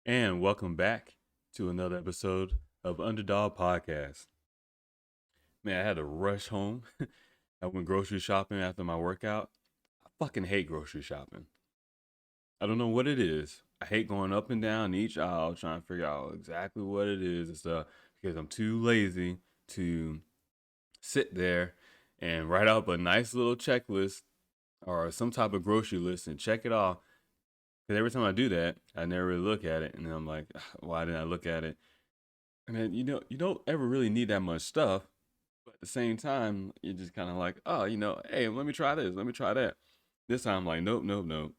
And welcome back to another episode of Underdog Podcast. Man, I had to rush home. I went grocery shopping after my workout. I fucking hate grocery shopping. I don't know what it is. I hate going up and down each aisle trying to figure out exactly what it is and stuff because I'm too lazy to sit there and write up a nice little checklist or some type of grocery list and check it off. Because every time I do that, I never really look at it, and then I'm like, why didn't I look at it? And then you don't ever really need that much stuff, but at the same time, you're just kind of like, oh, hey, let me try this, let me try that. This time, I'm like, nope, nope, nope.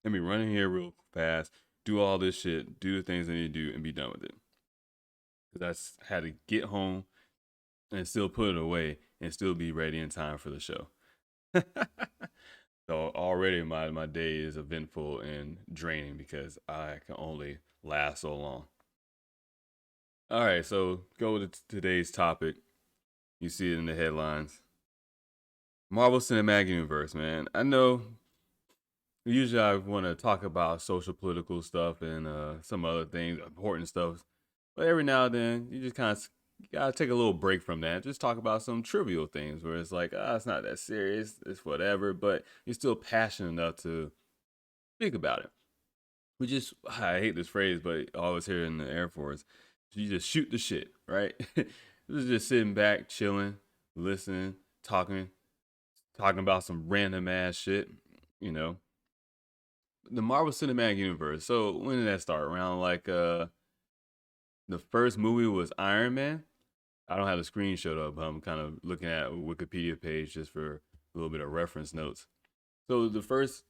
Let me run in here real fast, do all this shit, do the things I need to do, and be done with it. Because I had to get home and still put it away and still be ready in time for the show. So already my day is eventful and draining because I can only last so long. All right, so go to today's topic. You see it in the headlines. Marvel Cinematic Universe, man. I know usually I want to talk about social political stuff and some other things, important stuff. But every now and then, you just kind of gotta take a little break from that. Just talk about some trivial things where it's like, it's not that serious, it's whatever, but you're still passionate enough to speak about it. I hate this phrase, but I always hear it in the Air Force. You just shoot the shit, right? Just sitting back, chilling, listening, talking about some random ass shit, you know. The Marvel Cinematic Universe. So when did that start? Around like the first movie was Iron Man. I don't have the screen showed up, but I'm kind of looking at a Wikipedia page just for a little bit of reference notes. So the first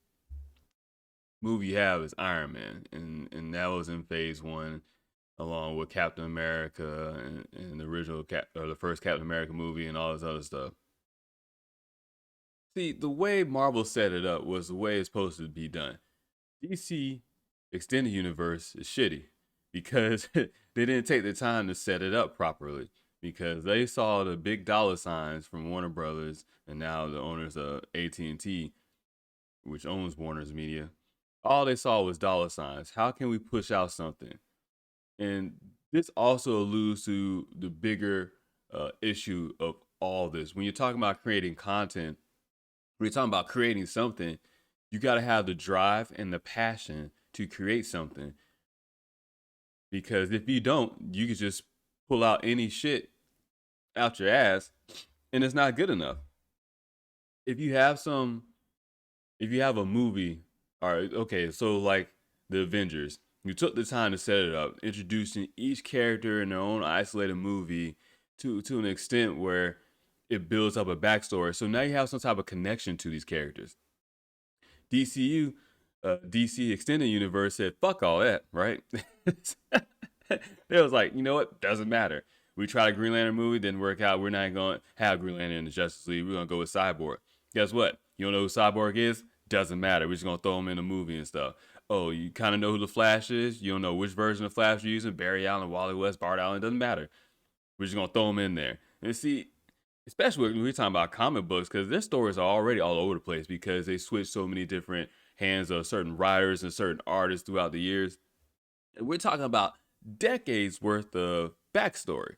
movie you have is Iron Man, and that was in Phase One, along with Captain America and the original or the first Captain America movie and all this other stuff. See, the way Marvel set it up was the way it's supposed to be done. DC Extended Universe is shitty because they didn't take the time to set it up properly because they saw the big dollar signs from Warner Brothers and now the owners of AT&T, which owns Warner's Media. All they saw was dollar signs. How can we push out something? And this also alludes to the bigger issue of all this. When you're talking about creating content, when you're talking about creating something, you got to have the drive and the passion to create something. Because if you don't, you can just pull out any shit out your ass and it's not good enough. If you have some, if you have a movie, all right, okay, so like the Avengers, you took the time to set it up, introducing each character in their own isolated movie to an extent where it builds up a backstory. So now you have some type of connection to these characters. DCU, DC Extended Universe said, fuck all that, right? They was like, you know what? Doesn't matter. We tried a Green Lantern movie, didn't work out. We're not going to have Green Lantern in the Justice League. We're going to go with Cyborg. Guess what? You don't know who Cyborg is? Doesn't matter. We're just going to throw him in the movie and stuff. Oh, you kind of know who the Flash is? You don't know which version of Flash you're using? Barry Allen, Wally West, Bart Allen? Doesn't matter. We're just going to throw him in there. And see, especially when we're talking about comic books, because their stories are already all over the place because they switch so many different hands of certain writers and certain artists throughout the years. And we're talking about decades worth of backstory.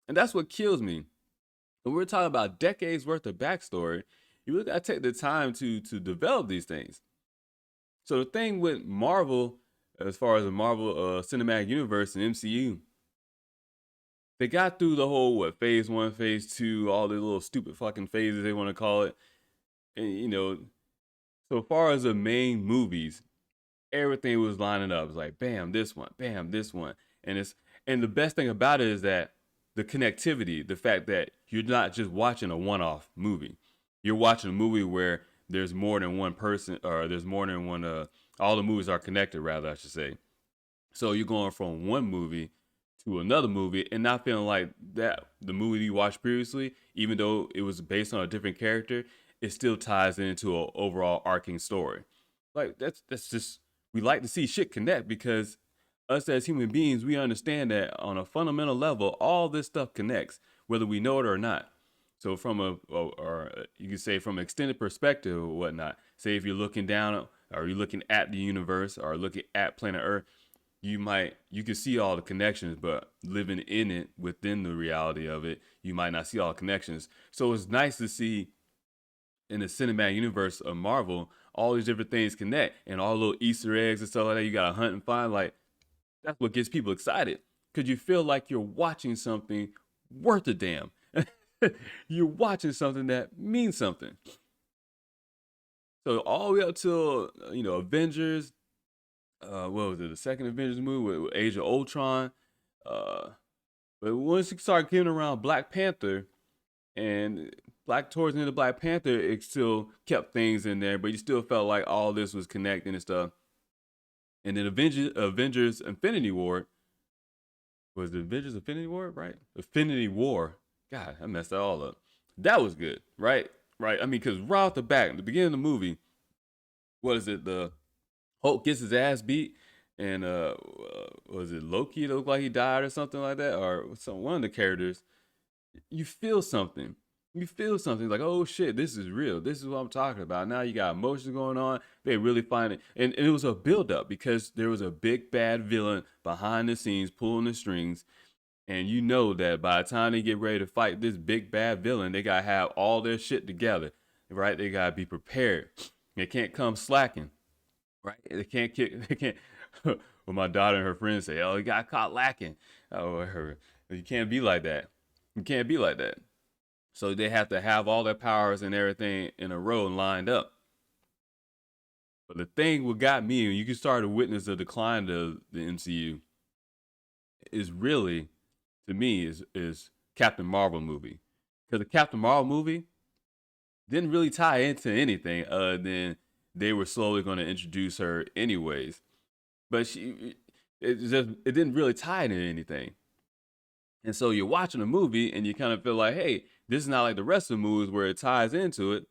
And that's what kills me. When we're talking about decades worth of backstory, you really gotta take the time to develop these things. So the thing with Marvel, as far as the Marvel Cinematic Universe and MCU, they got through the whole phase one, phase two, all the little stupid fucking phases they want to call it. And so far as the main movies, everything was lining up. It's like bam, this one. And the best thing about it is that the connectivity, the fact that you're not just watching a one-off movie. You're watching a movie where there's more than one person, or there's more than one all the movies are connected, rather I should say. So you're going from one movie to another movie and not feeling like that the movie you watched previously, even though it was based on a different character, it still ties into an overall arcing story. Like that's just, we like to see shit connect because us as human beings, we understand that on a fundamental level, all this stuff connects, whether we know it or not. So from or you could say from an extended perspective or whatnot, say if you're looking down or you're looking at the universe or looking at planet Earth, you can see all the connections, but living in it within the reality of it, you might not see all the connections. So it's nice to see in the cinematic universe of Marvel, all these different things connect and all little Easter eggs and stuff like that. You gotta hunt and find. Like that's what gets people excited because you feel like you're watching something worth a damn. You're watching something that means something. So all the way up till Avengers. What was it? The second Avengers movie with Age of Ultron. Uh, but once you start getting around Black Panther and Black towards the end of Black Panther, it still kept things in there, but you still felt like all this was connecting and stuff. And then Avengers Infinity War was the Avengers Infinity War, right? Infinity War. God, I messed that all up. That was good, right? Right. I mean, because right off the bat, the beginning of the movie, what is it? The Hulk gets his ass beat, and was it Loki that looked like he died or something like that, or one of the characters. You feel something. You feel something like, oh shit, this is real. This is what I'm talking about. Now you got emotions going on. They really find it, and it was a build up because there was a big bad villain behind the scenes pulling the strings, and you know that by the time they get ready to fight this big bad villain, they gotta have all their shit together, right? They gotta be prepared. They can't come slacking, right? They can't kick. They can't. Well, my daughter and her friends say, "Oh, he got caught lacking." Oh, you can't be like that. You can't be like that. So they have to have all their powers and everything in a row and lined up. But the thing what got me, and you can start to witness the decline of the MCU, is really, to me, is Captain Marvel movie. Because the Captain Marvel movie didn't really tie into anything other than they were slowly going to introduce her anyways. But it didn't really tie into anything. And so you're watching a movie and you kind of feel like, hey, this is not like the rest of the movies where it ties into it.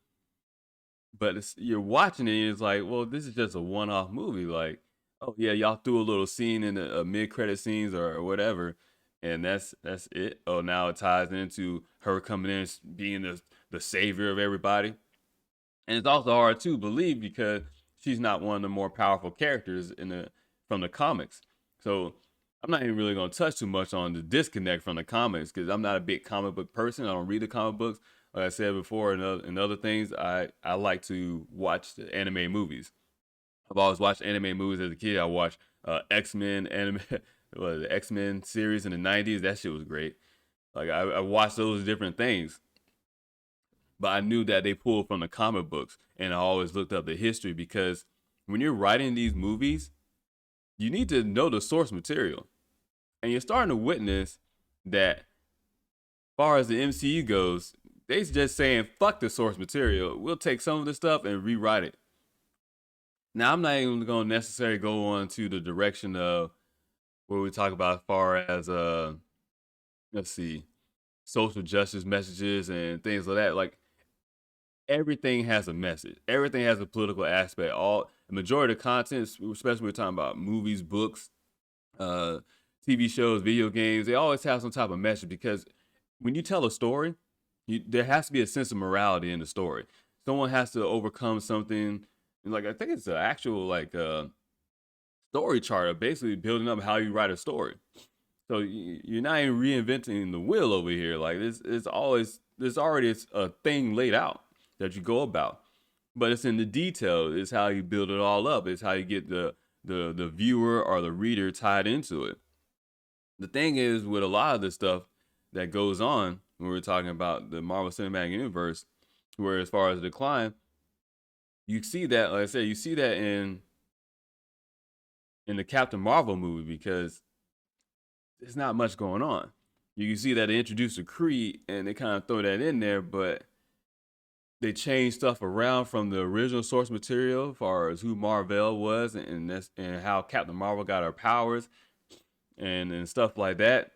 But you're watching it and it's like, well, this is just a one-off movie. Like, oh yeah, y'all threw a little scene in the mid-credit scenes or whatever, and that's it. Oh, now it ties into her coming in being the savior of everybody. And it's also hard to believe because she's not one of the more powerful characters in the from the comics. So I'm not even really gonna touch too much on the disconnect from the comics because I'm not a big comic book person. I don't read the comic books. Like I said before, and other things, I like to watch the anime movies. I've always watched anime movies as a kid. I watched X Men anime, the X Men series in the '90s. That shit was great. Like I watched those different things, but I knew that they pulled from the comic books, and I always looked up the history because when you're writing these movies, you need to know the source material, and you're starting to witness that, as far as the MCU goes, they just saying fuck the source material. We'll take some of the stuff and rewrite it. Now I'm not even going to necessarily go on to the direction of where we talk about as far as let's see, social justice messages and things like that. Like everything has a message. Everything has a political aspect. All the majority of the content, especially when we're talking about movies, books, uh, TV shows, video games, they always have some type of message because when you tell a story, there has to be a sense of morality in the story. Someone has to overcome something. Like I think it's an actual like story chart of basically building up how you write a story. So you're not even reinventing the wheel over here. Like it's always there's already a thing laid out that you go about, but it's in the detail. It's how you build it all up. It's how you get the viewer or the reader tied into it. The thing is with a lot of the stuff that goes on when we're talking about the Marvel Cinematic Universe, where as far as the decline, you see that, like I said, you see that in the Captain Marvel movie because there's not much going on. You can see that they introduced a Kree and they kind of throw that in there, but they changed stuff around from the original source material as far as who Marvel was and how Captain Marvel got her powers and stuff like that.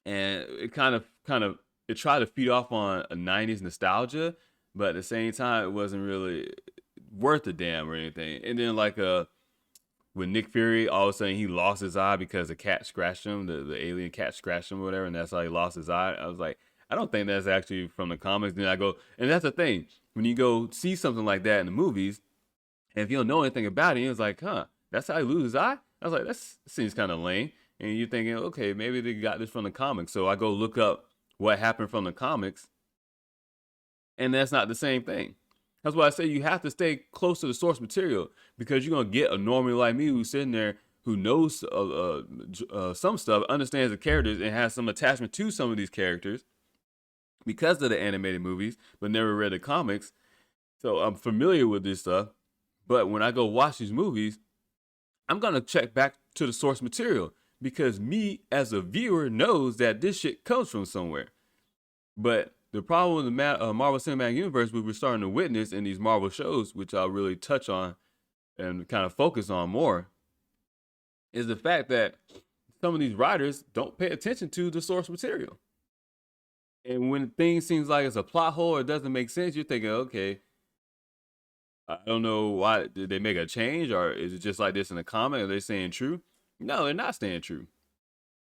And it kind of it tried to feed off on a '90s nostalgia, but at the same time, it wasn't really worth a damn or anything. And then like with Nick Fury, all of a sudden he lost his eye because a cat scratched him, the alien cat scratched him or whatever, and that's how he lost his eye. I was like, I don't think that's actually from the comics. Then I go, and that's the thing. When you go see something like that in the movies, and if you don't know anything about it, it's like, huh, That's how he loses his eye? I was like, that seems kind of lame. And you're thinking, okay, maybe they got this from the comics. So I go look up what happened from the comics, and that's not the same thing. That's why I say you have to stay close to the source material, because you're gonna get a normie like me who's sitting there who knows some stuff, understands the characters, and has some attachment to some of these characters because of the animated movies, but never read the comics. So I'm familiar with this stuff. But when I go watch these movies, I'm gonna check back to the source material, because me as a viewer knows that this shit comes from somewhere. But the problem with the Marvel Cinematic Universe, we were starting to witness in these Marvel shows, which I'll really touch on and kind of focus on more, is the fact that some of these writers don't pay attention to the source material. And when things seems like it's a plot hole or it doesn't make sense, you're thinking, okay, I don't know, why did they make a change, or is it just like this in the comic? Are they staying true? No, they're not staying true.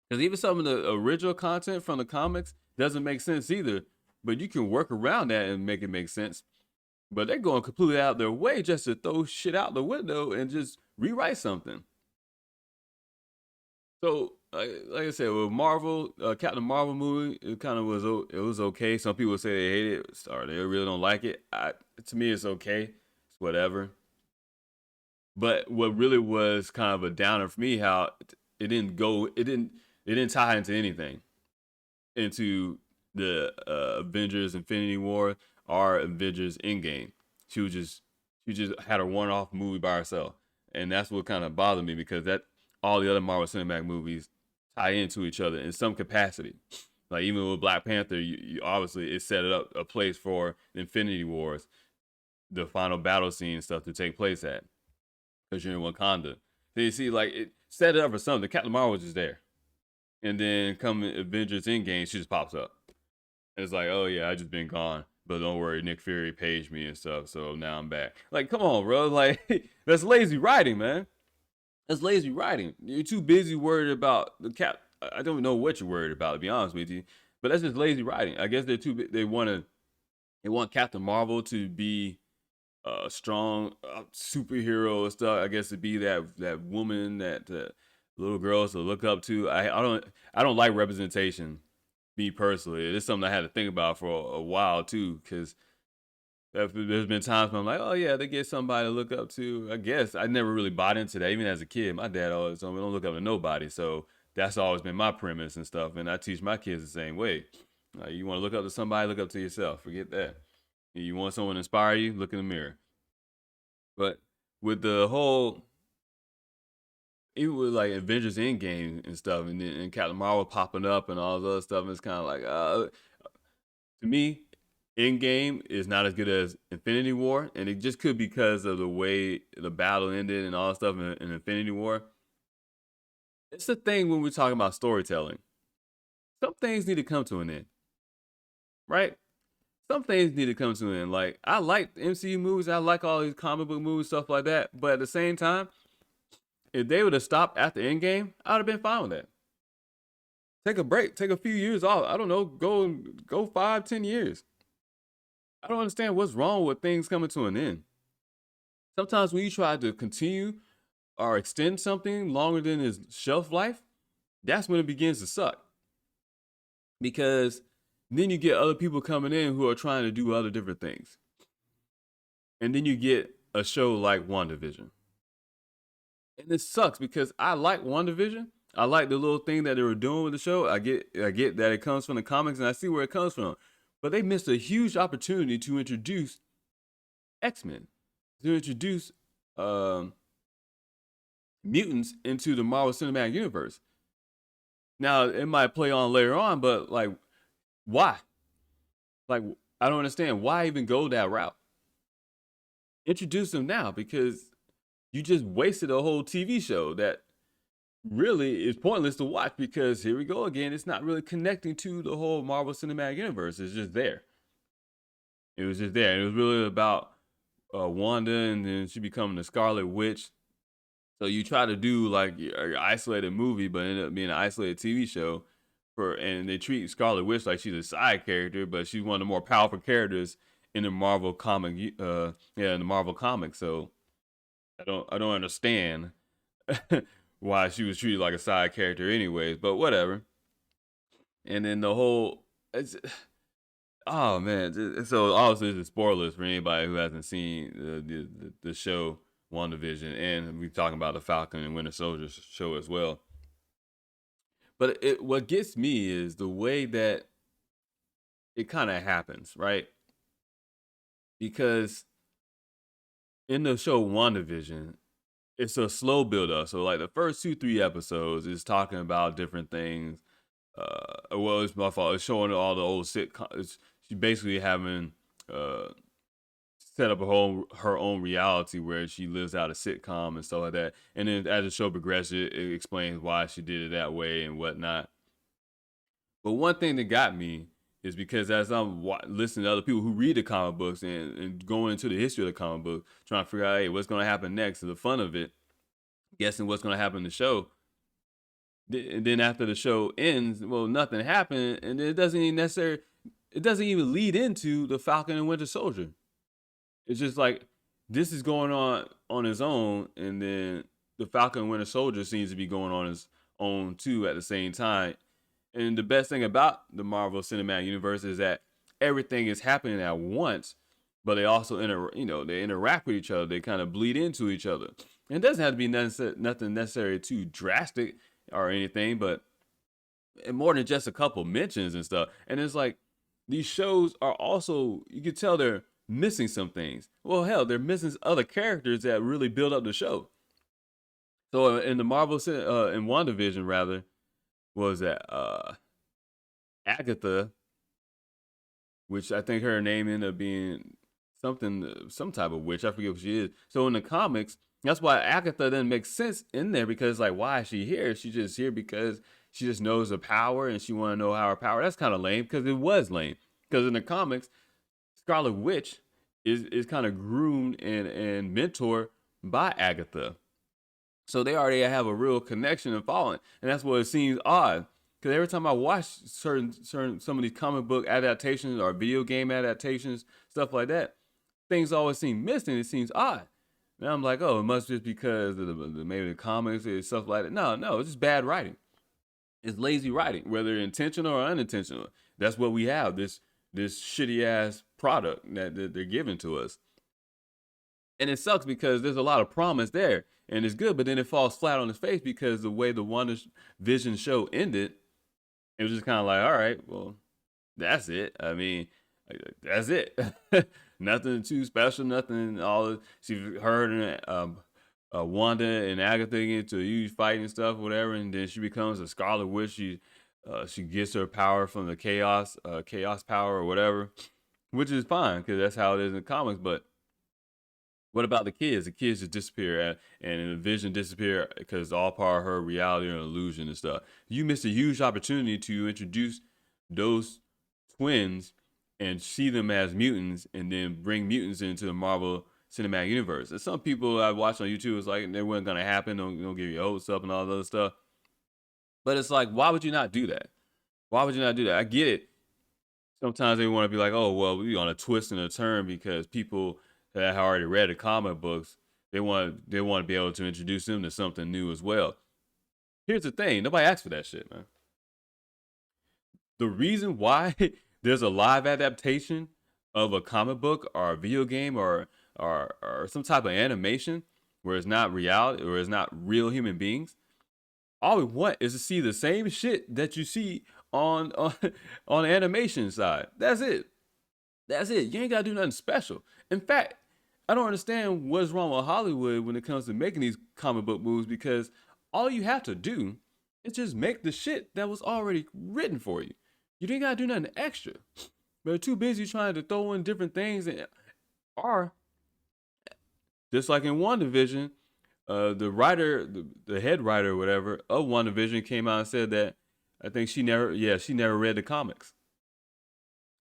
Because even some of the original content from the comics doesn't make sense either. But you can work around that and make it make sense. But they're going completely out their way just to throw shit out the window and just rewrite something. So, like I said, with Marvel, Captain Marvel movie, it kind of was okay. Some people say they hate it, or they really don't like it. To me, it's okay. It's whatever. But what really was kind of a downer for me, how it didn't tie into anything, into the Avengers Infinity War or Avengers Endgame. She just had a one-off movie by herself, and that's what kind of bothered me, because that all the other Marvel Cinematic movies tie into each other in some capacity. Like even with Black Panther, you obviously it set it up a place for the Infinity Wars, the final battle scene stuff to take place at, because you're in Wakanda. So you see, like it set it up for something. Captain Marvel was just there, and then come Avengers Endgame, she just pops up. And it's like, oh yeah, I just been gone, but don't worry, Nick Fury paged me and stuff, so now I'm back. Like, come on, bro. Like, that's lazy writing, man. That's lazy writing. You're too busy worried about the cap. I don't know what you're worried about, to be honest with you. But that's just lazy writing. I guess they're too. They want Captain Marvel to be a strong superhero and stuff. I guess to be that woman that little girls to look up to. I don't like representation. Me personally, it's something I had to think about for a while too, because there's been times when I'm like, oh yeah, they get somebody to look up to. I guess I never really bought into that. Even as a kid, my dad always told me don't look up to nobody. So that's always been my premise and stuff. And I teach my kids the same way. You want to look up to somebody, look up to yourself. Forget that. You want someone to inspire you, look in the mirror. But with the whole, even with like Avengers Endgame and stuff, and Captain Marvel popping up and all this other stuff, it's kind of like, to me, Endgame is not as good as Infinity War, and it just could be because of the way the battle ended and all that stuff in Infinity War. It's the thing when we're talking about storytelling. Some things need to come to an end, right? Some things need to come to an end. Like, I like MCU movies, I like all these comic book movies, stuff like that, but at the same time, if they would have stopped after Endgame, I would have been fine with that. Take a break, take a few years off. I don't know, go 5, 10 years. I don't understand what's wrong with things coming to an end. Sometimes when you try to continue or extend something longer than its shelf life, that's when it begins to suck. Because then you get other people coming in who are trying to do other different things. And then you get a show like WandaVision. And it sucks because I like WandaVision. I like the little thing that they were doing with the show. I get that it comes from the comics and I see where it comes from. But they missed a huge opportunity to introduce X-Men, to introduce mutants into the Marvel Cinematic Universe. Now, it might play on later on, but like, why? Like, I don't understand. Why even go that route? Introduce them now, because you just wasted a whole TV show that really is pointless to watch, because here we go again. It's not really connecting to the whole Marvel Cinematic Universe. It's just there. It was just there. It was really about Wanda, and then she becoming the Scarlet Witch. So you try to do like an isolated movie, but end up being an isolated TV show. And they treat Scarlet Witch like she's a side character, but she's one of the more powerful characters in the Marvel comic. In the Marvel comics. So I don't understand why she was treated like a side character, anyways. But whatever. And then the whole, it's, oh man, so obviously this is spoilers for anybody who hasn't seen the show WandaVision, and we're talking about the Falcon and Winter Soldier show as well. But what gets me is the way that it kind of happens, right? Because in the show WandaVision, it's a slow build up. So like the first 2-3 episodes is talking about different things. Well, it's my fault. It's showing all the old sitcoms. She basically having uh set up her own reality where she lives out a sitcom and stuff like that. And then as the show progresses, it explains why she did it that way and whatnot. But one thing that got me is because as I'm listening to other people who read the comic books and going into the history of the comic book, trying to figure out, hey, what's going to happen next, and the fun of it, guessing what's going to happen in the show. And then after the show ends, well, nothing happened, and it doesn't even lead into the Falcon and Winter Soldier. It's just like this is going on his own, and then the Falcon and Winter Soldier seems to be going on his own too at the same time. And the best thing about the Marvel Cinematic Universe is that everything is happening at once, but they also they interact with each other. They kind of bleed into each other. And it doesn't have to be nothing necessarily too drastic or anything, but more than just a couple mentions and stuff. And it's like these shows are also, you can tell they're missing some things. Well, hell, they're missing other characters that really build up the show. So in the in WandaVision rather, was that Agatha, which I think her name ended up being some type of witch. I forget what she is. So in the comics, that's why Agatha doesn't make sense in there, because like, why is she here? She's just here because she just knows the power and she want to know how her power. That's kind of lame, because it was lame. Because in the comics, Scarlet Witch is kind of groomed and mentored by Agatha. So they already have a real connection and following. And that's what it seems odd. Because every time I watch certain some of these comic book adaptations or video game adaptations, stuff like that, things always seem missing. It seems odd. And I'm like, oh, it must just because of maybe the comics and stuff like that. No, it's just bad writing. It's lazy writing, whether intentional or unintentional. That's what we have. This shitty ass product that they're giving to us. And it sucks because there's a lot of promise there and it's good, but then it falls flat on its face because the way the WandaVision show ended, it was just kind of like, all right, well, that's it. I mean, that's it. Nothing too special. Nothing. She heard Wanda and Agatha get into a huge fight and stuff, whatever, and then she becomes a Scarlet Witch. She gets her power from the chaos power or whatever, which is fine because that's how it is in the comics. But what about the kids? The kids just disappear, and the Vision disappear because it's all part of her reality or illusion and stuff. You missed a huge opportunity to introduce those twins and see them as mutants, and then bring mutants into the Marvel Cinematic Universe. And some people I watched on YouTube was like, "It wasn't gonna happen. Don't give your hopes up and all that other stuff." But it's like, why would you not do that? Why would you not do that? I get it. Sometimes they want to be like, oh, well, we on a twist and a turn because people that have already read the comic books, they want to be able to introduce them to something new as well. Here's the thing: nobody asked for that shit, man. The reason why there's a live adaptation of a comic book or a video game or some type of animation where it's not reality or it's not real human beings, all we want is to see the same shit that you see on the animation side. That's it. That's it. You ain't gotta do nothing special. In fact, I don't understand what's wrong with Hollywood when it comes to making these comic book movies, because all you have to do is just make the shit that was already written for you. You ain't gotta do nothing extra. But they're too busy trying to throw in different things, or just like in WandaVision, the head writer or whatever of WandaVision came out and said that I think she never read the comics.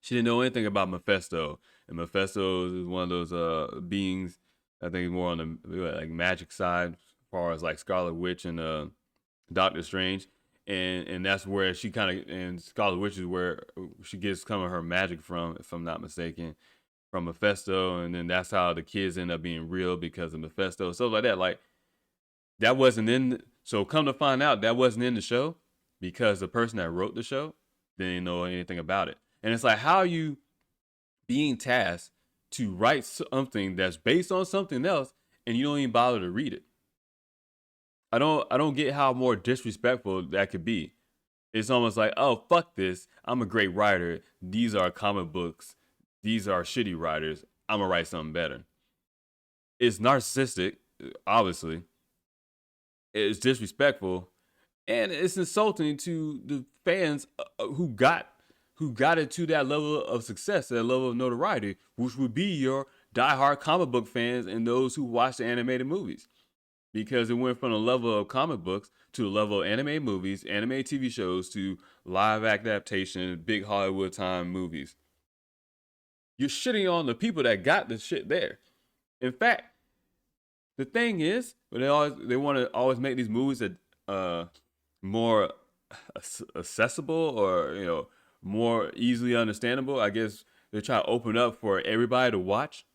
She didn't know anything about Mephisto, and Mephisto is one of those beings. I think more on the like magic side, as far as like Scarlet Witch and Doctor Strange, and that's where she kind of, and Scarlet Witch is where she gets some of her magic from, if I'm not mistaken, from Mephisto, and then that's how the kids end up being real because of Mephisto, stuff like that. Like, That wasn't in. So come to find out, that wasn't in the show because the person that wrote the show didn't know anything about it. And it's like, how are you being tasked to write something that's based on something else and you don't even bother to read it? I don't get how more disrespectful that could be. It's almost like, oh, fuck this. I'm a great writer. These are comic books. These are shitty writers. I'm gonna write something better. It's narcissistic, obviously. It's disrespectful, and it's insulting to the fans who got it to that level of success, that level of notoriety, which would be your diehard comic book fans and those who watch the animated movies. Because it went from the level of comic books to the level of anime movies, anime TV shows, to live adaptation, big Hollywood time movies. You're shitting on the people that got the shit there. In fact, the thing is, they want to always make these movies that more accessible, or more easily understandable. I guess they're trying to open up for everybody to watch.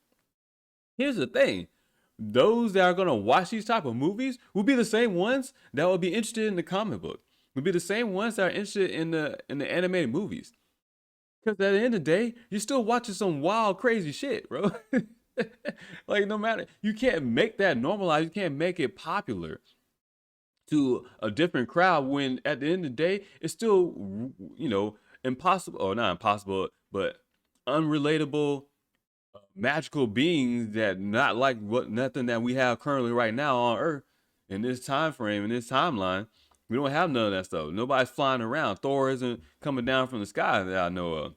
Here's the thing: those that are gonna watch these type of movies will be the same ones that will be interested in the comic book. Will be the same ones that are interested in the animated movies. Because at the end of the day, you're still watching some wild, crazy shit, bro. Like, no matter, you can't make that normalized. You can't make it popular to a different crowd when at the end of the day, it's still, impossible, or not impossible, but unrelatable, magical beings that not like nothing that we have currently right now on Earth in this time frame, in this timeline. We don't have none of that stuff. Nobody's flying around. Thor isn't coming down from the sky that I know of.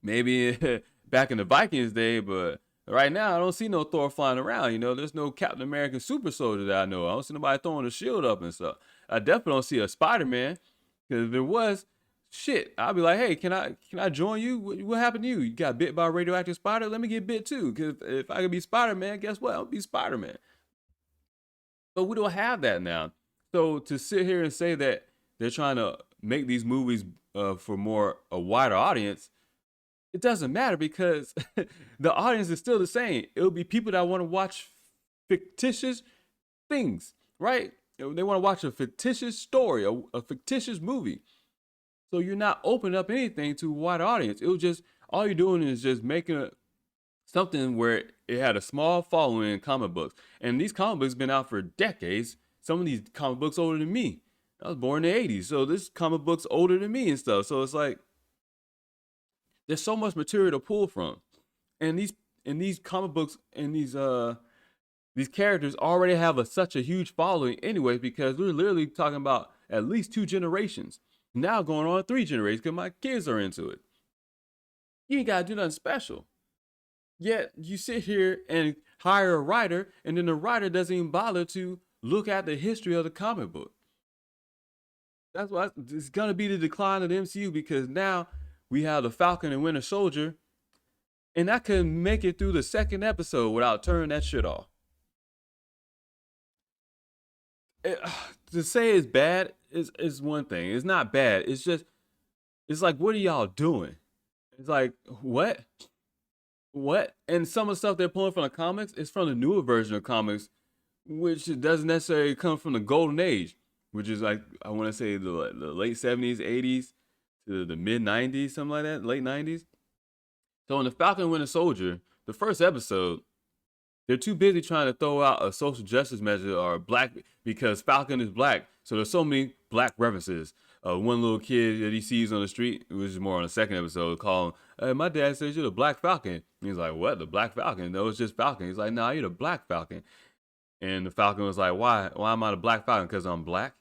Maybe back in the Vikings day, but right now I don't see no Thor flying around. There's no Captain American super soldier that I know of. I don't see nobody throwing a shield up and stuff. I definitely don't see a Spider-Man, because if there was, shit, I'd be like, hey, can I join you? What happened to you? You got bit by a radioactive spider? Let me get bit too. Because if I could be Spider-Man, guess what? I'll be Spider-Man. But we don't have that now. So to sit here and say that they're trying to make these movies for more a wider audience, it doesn't matter, because the audience is still the same. It'll be people that want to watch fictitious things, right? They want to watch a fictitious story, a fictitious movie. So you're not opening up anything to a wider audience. All you're doing is just making something where it had a small following in comic books. And these comic books been out for decades. Some of these comic books older than me. I was born in the 80s. So this comic book's older than me and stuff. So it's like, there's so much material to pull from. And these comic books and these characters already have such a huge following anyway, because we're literally talking about at least 2 generations. Now going on 3 generations, because my kids are into it. You ain't got to do nothing special. Yet you sit here and hire a writer, and then the writer doesn't even bother to look at the history of the comic book. That's why it's going to be the decline of the MCU, because now we have the Falcon and Winter Soldier, and I couldn't make it through the 2nd episode without turning that shit off. To say it's bad is one thing. It's not bad. It's like, what are y'all doing? It's like, what? And some of the stuff they're pulling from the comics is from the newer version of comics, which doesn't necessarily come from the golden age, which is like, I want to say the late 70s, 80s to the mid 90s, something like that, late 90s. So in the Falcon and Winter Soldier, the first episode, they're too busy trying to throw out a social justice measure or black, because Falcon is black. So there's so many black references. One little kid that he sees on the street, which is more on the 2nd episode, call him, hey, my dad says you're the Black Falcon. And he's like, what, the Black Falcon? No, it's just Falcon. He's like, nah, you're the Black Falcon. And the Falcon was like, why am I the Black Falcon? Because I'm black?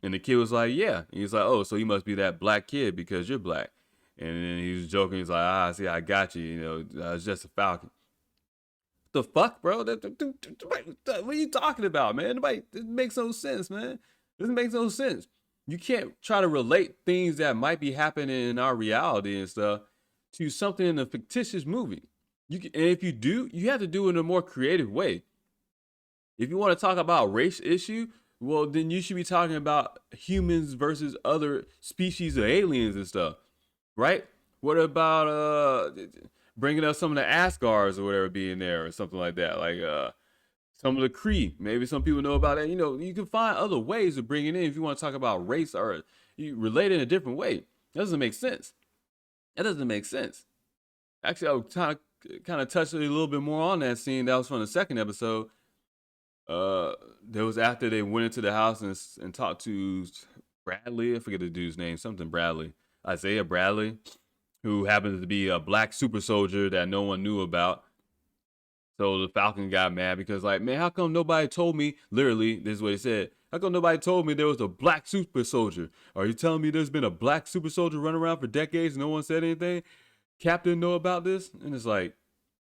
And the kid was like, yeah. And he's like, oh, so you must be that black kid because you're black. And then he was joking. He's like, see, I got you. It's just a Falcon. The fuck, bro? What are you talking about, man? It makes no sense, man. This makes no sense. You can't try to relate things that might be happening in our reality and stuff to something in a fictitious movie. And if you do, you have to do it in a more creative way. If you want to talk about race issue, well, then you should be talking about humans versus other species of aliens and stuff, right? What about bringing up some of the Asgards or whatever being there or something like that? Like some of the Kree. Maybe some people know about that. You can find other ways of bringing in if you want to talk about race or you relate it in a different way. That doesn't make sense. That doesn't make sense. Actually, I would kind of touch a little bit more on that scene. That was from the second episode. There was after they went into the house and talked to Bradley. I forget the dude's name. Something Bradley. Isaiah Bradley, who happens to be a black super soldier that no one knew about. So the Falcon got mad because, like, man, how come nobody told me? Literally, this is what he said. How come nobody told me there was a black super soldier? Are you telling me there's been a black super soldier running around for decades and no one said anything? Captain know about this? And it's like,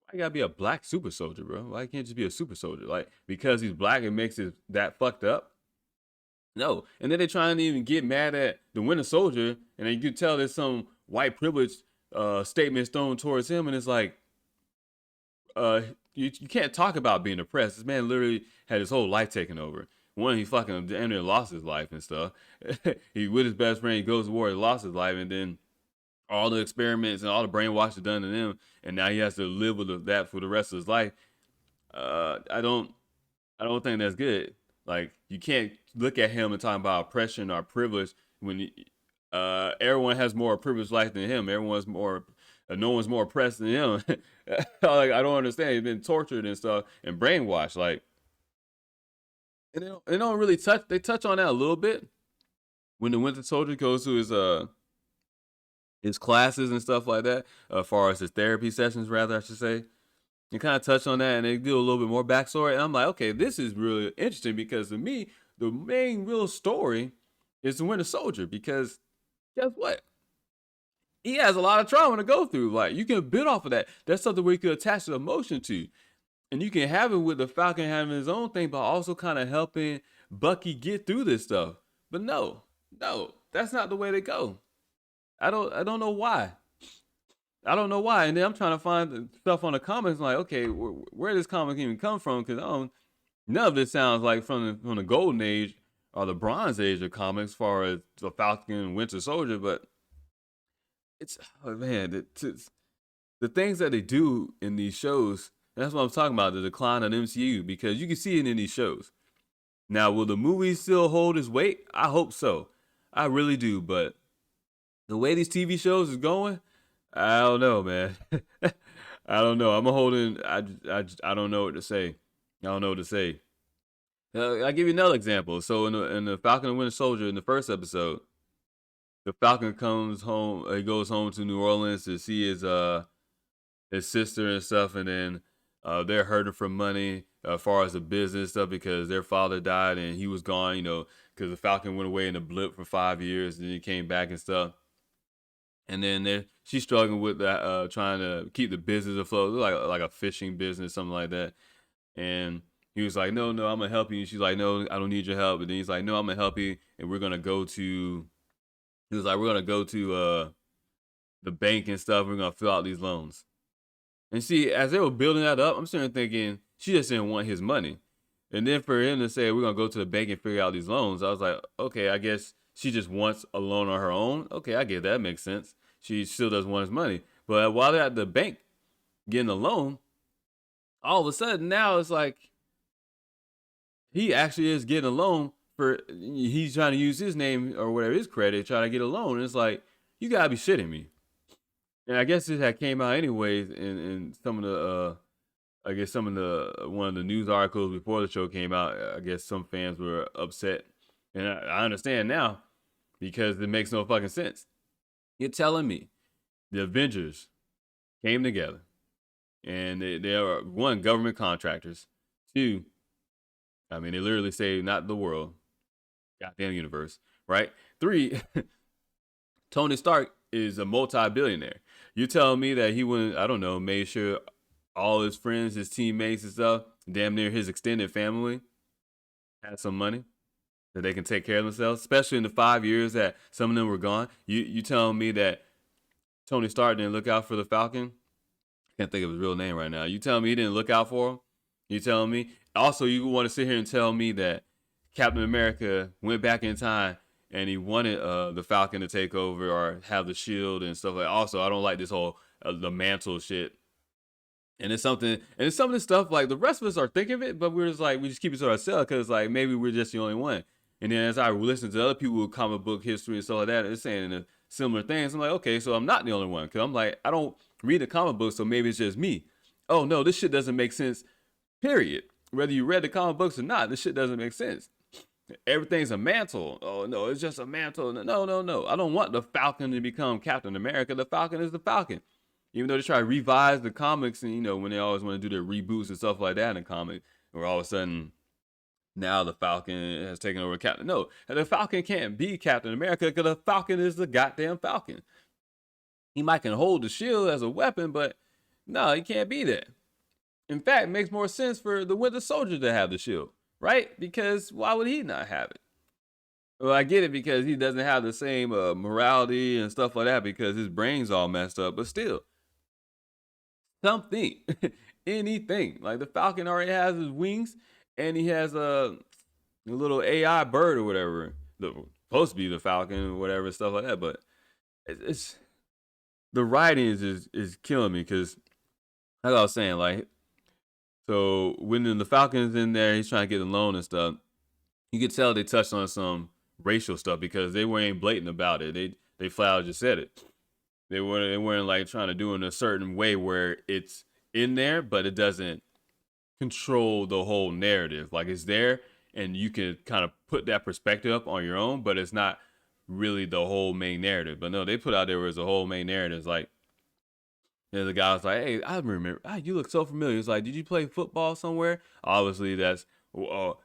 why you gotta be a black super soldier, bro? Why can't just be a super soldier? Like, because he's black, it makes it that fucked up? No. And then they trying to even get mad at the Winter Soldier, and then you can tell there's some white privilege statements thrown towards him, and it's like, you can't talk about being oppressed. This man literally had his whole life taken over. One, he fucking damn near lost his life and stuff. He with his best friend, he goes to war, he lost his life, and then all the experiments and all the brainwash done to him, and now he has to live with that for the rest of his life. I don't think that's good. Like, you can't look at him and talk about oppression or privilege when everyone has more privileged life than him. Everyone's more, no one's more oppressed than him. Like, I don't understand. He's been tortured and stuff and brainwashed. Like, and they don't really touch. They touch on that a little bit when the Winter Soldier goes to his classes and stuff like that, as far as his therapy sessions, rather, I should say. You kind of touch on that, and they do a little bit more backstory. And I'm like, okay, this is really interesting because to me, the main real story is the Winter Soldier. Because guess what? He has a lot of trauma to go through. Like, you can build off of that. That's something where you can attach an emotion to. And you can have it with the Falcon having his own thing, but also kind of helping Bucky get through this stuff. But no, that's not the way to go. I don't know why. I don't know why. And then I'm trying to find the stuff on the comments. Like, okay, where does comic even come from? Because none of this sounds like from the golden age or the bronze age of comics, as far as the Falcon and Winter Soldier. But it's, oh man, the things that they do in these shows. That's what I'm talking about, the decline of the MCU, because you can see it in these shows. Now, will the movies still hold its weight? I hope so. I really do. But the way these TV shows is going, I don't know, man. I don't know. I'm holding. I don't know what to say. I don't know what to say. I'll give you another example. So in the Falcon and Winter Soldier, in the first episode, the Falcon comes home. He goes home to New Orleans to see his sister and stuff, and then they're hurting for money as far as the business stuff because their father died and he was gone. Because the Falcon went away in a blip for 5 years, and then he came back and stuff. And then she's struggling with that, trying to keep the business afloat, like a fishing business, something like that. And he was like, no, I'm gonna help you. And she's like, no, I don't need your help. And then he's like, no, I'm gonna help you, and we're gonna go to. He was like, we're gonna go to the bank and stuff. We're gonna fill out these loans. And see, as they were building that up, I'm sitting there thinking she just didn't want his money. And then for him to say we're gonna go to the bank and figure out these loans, I was like, okay, I guess she just wants a loan on her own. Okay, I get that. Makes sense. She still doesn't want his money. But while they're at the bank getting a loan, all of a sudden now it's like he actually is getting a loan for, he's trying to use his name or whatever, his credit, trying to get a loan. And it's like, you gotta be shitting me. And I guess this had came out anyways in some of the I guess some of the one of the news articles before the show came out. I guess some fans were upset, and I understand now because it makes no fucking sense. You're telling me the Avengers came together, and they are, one, government contractors. Two, I mean, they literally say not the world, goddamn universe, right? Three, Tony Stark is a multi-billionaire. You're telling me that he wouldn't, I don't know, made sure all his friends, his teammates and stuff, damn near his extended family, had some money that they can take care of themselves, especially in the 5 years that some of them were gone. You telling me that Tony Stark didn't look out for the Falcon? I can't think of his real name right now. You telling me he didn't look out for him? You telling me? Also, you want to sit here and tell me that Captain America went back in time and he wanted the Falcon to take over or have the shield and stuff like that. Also, I don't like this whole the mantle shit. And it's something, and it's some of this stuff like the rest of us are thinking of it, but we're just like, we just keep it to ourselves because like maybe we're just the only one. And then as I listen to other people with comic book history and stuff like that, they're saying similar things. I'm like, okay, so I'm not the only one because I'm like, I don't read the comic book, so maybe it's just me. Oh no, this shit doesn't make sense. Period. Whether you read the comic books or not, this shit doesn't make sense. Everything's a mantle. Oh no, it's just a mantle. No, no, no. I don't want the Falcon to become Captain America. The Falcon is the Falcon. Even though they try to revise the comics and when they always want to do their reboots and stuff like that in the comic, where all of a sudden now the Falcon has taken over Captain. No, the Falcon can't be Captain America because the Falcon is the goddamn Falcon. He might can hold the shield as a weapon, but no, he can't be that. In fact, it makes more sense for the Winter Soldier to have the shield, right? Because why would he not have it? Well, I get it because he doesn't have the same morality and stuff like that because his brain's all messed up, but still, something, anything. Like the Falcon already has his wings and he has a little AI bird or whatever. Supposed to be the Falcon or whatever, stuff like that, but it's the writing is killing me because, like I was saying, like, so when the Falcon's in there, he's trying to get a loan and stuff. You could tell they touched on some racial stuff because they weren't blatant about it. They flat out just said it. They weren't like trying to do it in a certain way where it's in there, but it doesn't control the whole narrative. Like it's there, and you can kind of put that perspective up on your own, but it's not really the whole main narrative. But no, they put out there was a whole main narrative. It's like, the guy was like, "Hey, I remember. You look so familiar." It's like, "Did you play football somewhere?" Obviously, that's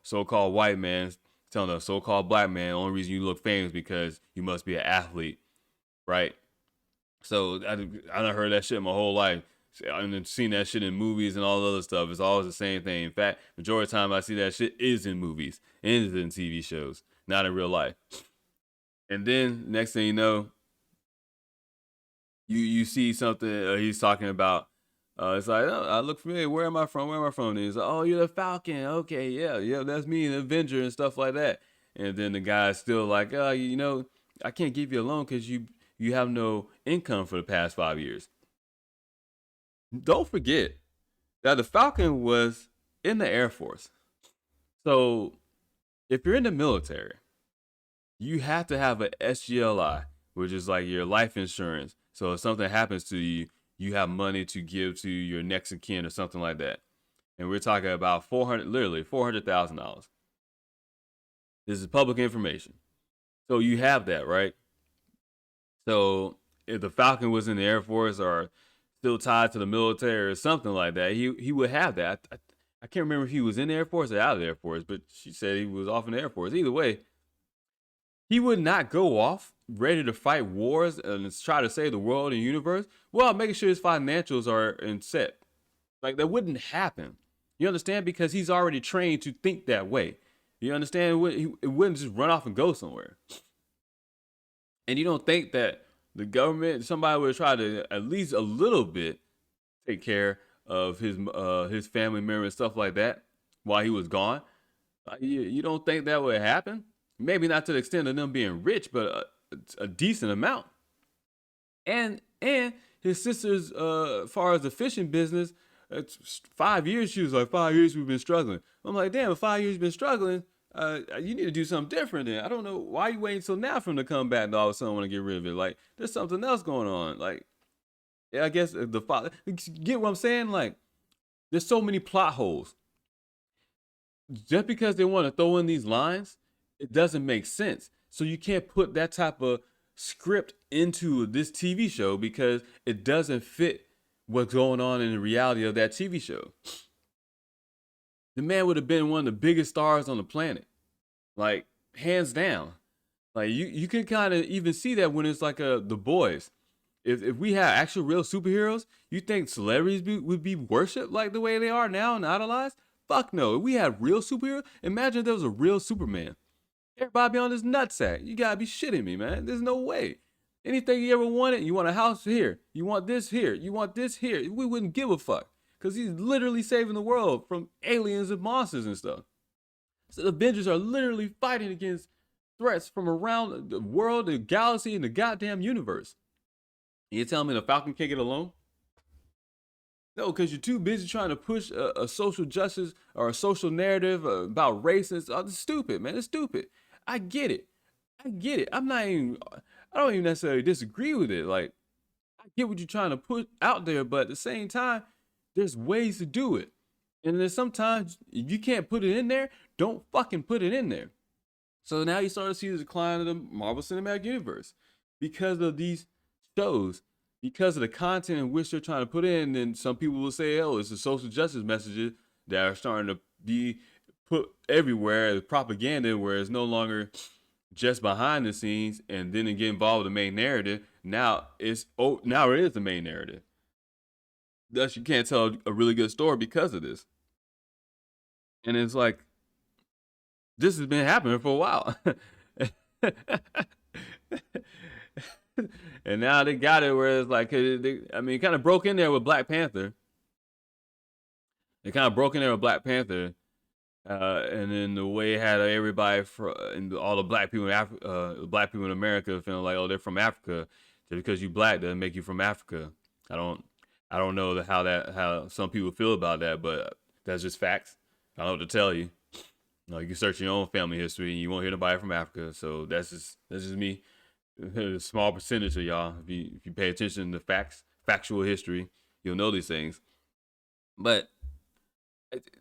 so-called white man telling a so-called black man the only reason you look famous because you must be an athlete, right? So I done heard that shit my whole life. I've seen that shit in movies and all the other stuff. It's always the same thing. In fact, majority of the time I see that shit is in movies and is in TV shows, not in real life. And then next thing you know, you see something he's talking about. It's like, oh, I look familiar. Where am I from? Where am I from? And he's like, oh, you're the Falcon. Okay, yeah, that's me, an Avenger and stuff like that. And then the guy's still like, I can't give you a loan because you have no income for the past 5 years. Don't forget that the Falcon was in the Air Force. So if you're in the military, you have to have an SGLI, which is like your life insurance. So if something happens to you, you have money to give to your next of kin or something like that. And we're talking about literally $400,000. This is public information. So you have that, right? So if the Falcon was in the Air Force or still tied to the military or something like that, he would have that. I can't remember if he was in the Air Force or out of the Air Force, but she said he was off in the Air Force. Either way, he would not go off ready to fight wars and try to save the world and universe while making sure his financials are in set. Like that wouldn't happen. You understand? Because he's already trained to think that way. You understand? It wouldn't just run off and go somewhere. And you don't think that the government, somebody would try to at least a little bit take care of his family members and stuff like that while he was gone? You don't think that would happen? Maybe not to the extent of them being rich, but a decent amount. And his sister's, as far as the fishing business, it's 5 years. She was like, 5 years we've been struggling. I'm like, damn, 5 years you've been struggling. You need to do something different then. I don't know why you waiting till now for him to come back and all of a sudden want to get rid of it. Like, there's something else going on. Like, yeah, I guess the father, get what I'm saying? Like, there's so many plot holes. Just because they want to throw in these lines, it doesn't make sense. So you can't put that type of script into this TV show because it doesn't fit what's going on in the reality of that TV show. The man would have been one of the biggest stars on the planet, like hands down. Like you can kind of even see that when it's like The Boys. If we had actual real superheroes, you think celebrities would be worshipped like the way they are now and idolized? Fuck no. If we had real superheroes, imagine if there was a real Superman. Everybody be on this nutsack. You gotta be shitting me, man. There's no way. Anything you ever wanted, you want a house here. You want this here. You want this here. We wouldn't give a fuck. Because he's literally saving the world from aliens and monsters and stuff. So the Avengers are literally fighting against threats from around the world, the galaxy, and the goddamn universe. And you telling me the Falcon can't get alone? No, because you're too busy trying to push a social justice or a social narrative about race. It's stupid, man. It's stupid. I get it. I get it. I'm not even. I don't even necessarily disagree with it. Like, I get what you're trying to put out there, but at the same time, there's ways to do it. And then sometimes if you can't put it in there, don't fucking put it in there. So now you start to see the decline of the Marvel Cinematic Universe because of these shows, because of the content in which they're trying to put in. And some people will say, oh, it's the social justice messages that are starting to be put everywhere as propaganda, where it's no longer just behind the scenes and then get involved with the main narrative. Now it is the main narrative. Thus, you can't tell a really good story because of this. And it's like, this has been happening for a while. And now they got it where it's like, kind of broke in there with Black Panther. They kind of broke in there with Black Panther. And then the way it had everybody and all the black people black people in America feeling like, oh, they're from Africa. Just because you black doesn't make you from Africa. I don't know how some people feel about that, but that's just facts. I don't know what to tell you. You can search your own family history and you won't hear nobody from Africa. So that's just me. A small percentage of y'all. If you pay attention to factual history, you'll know these things. But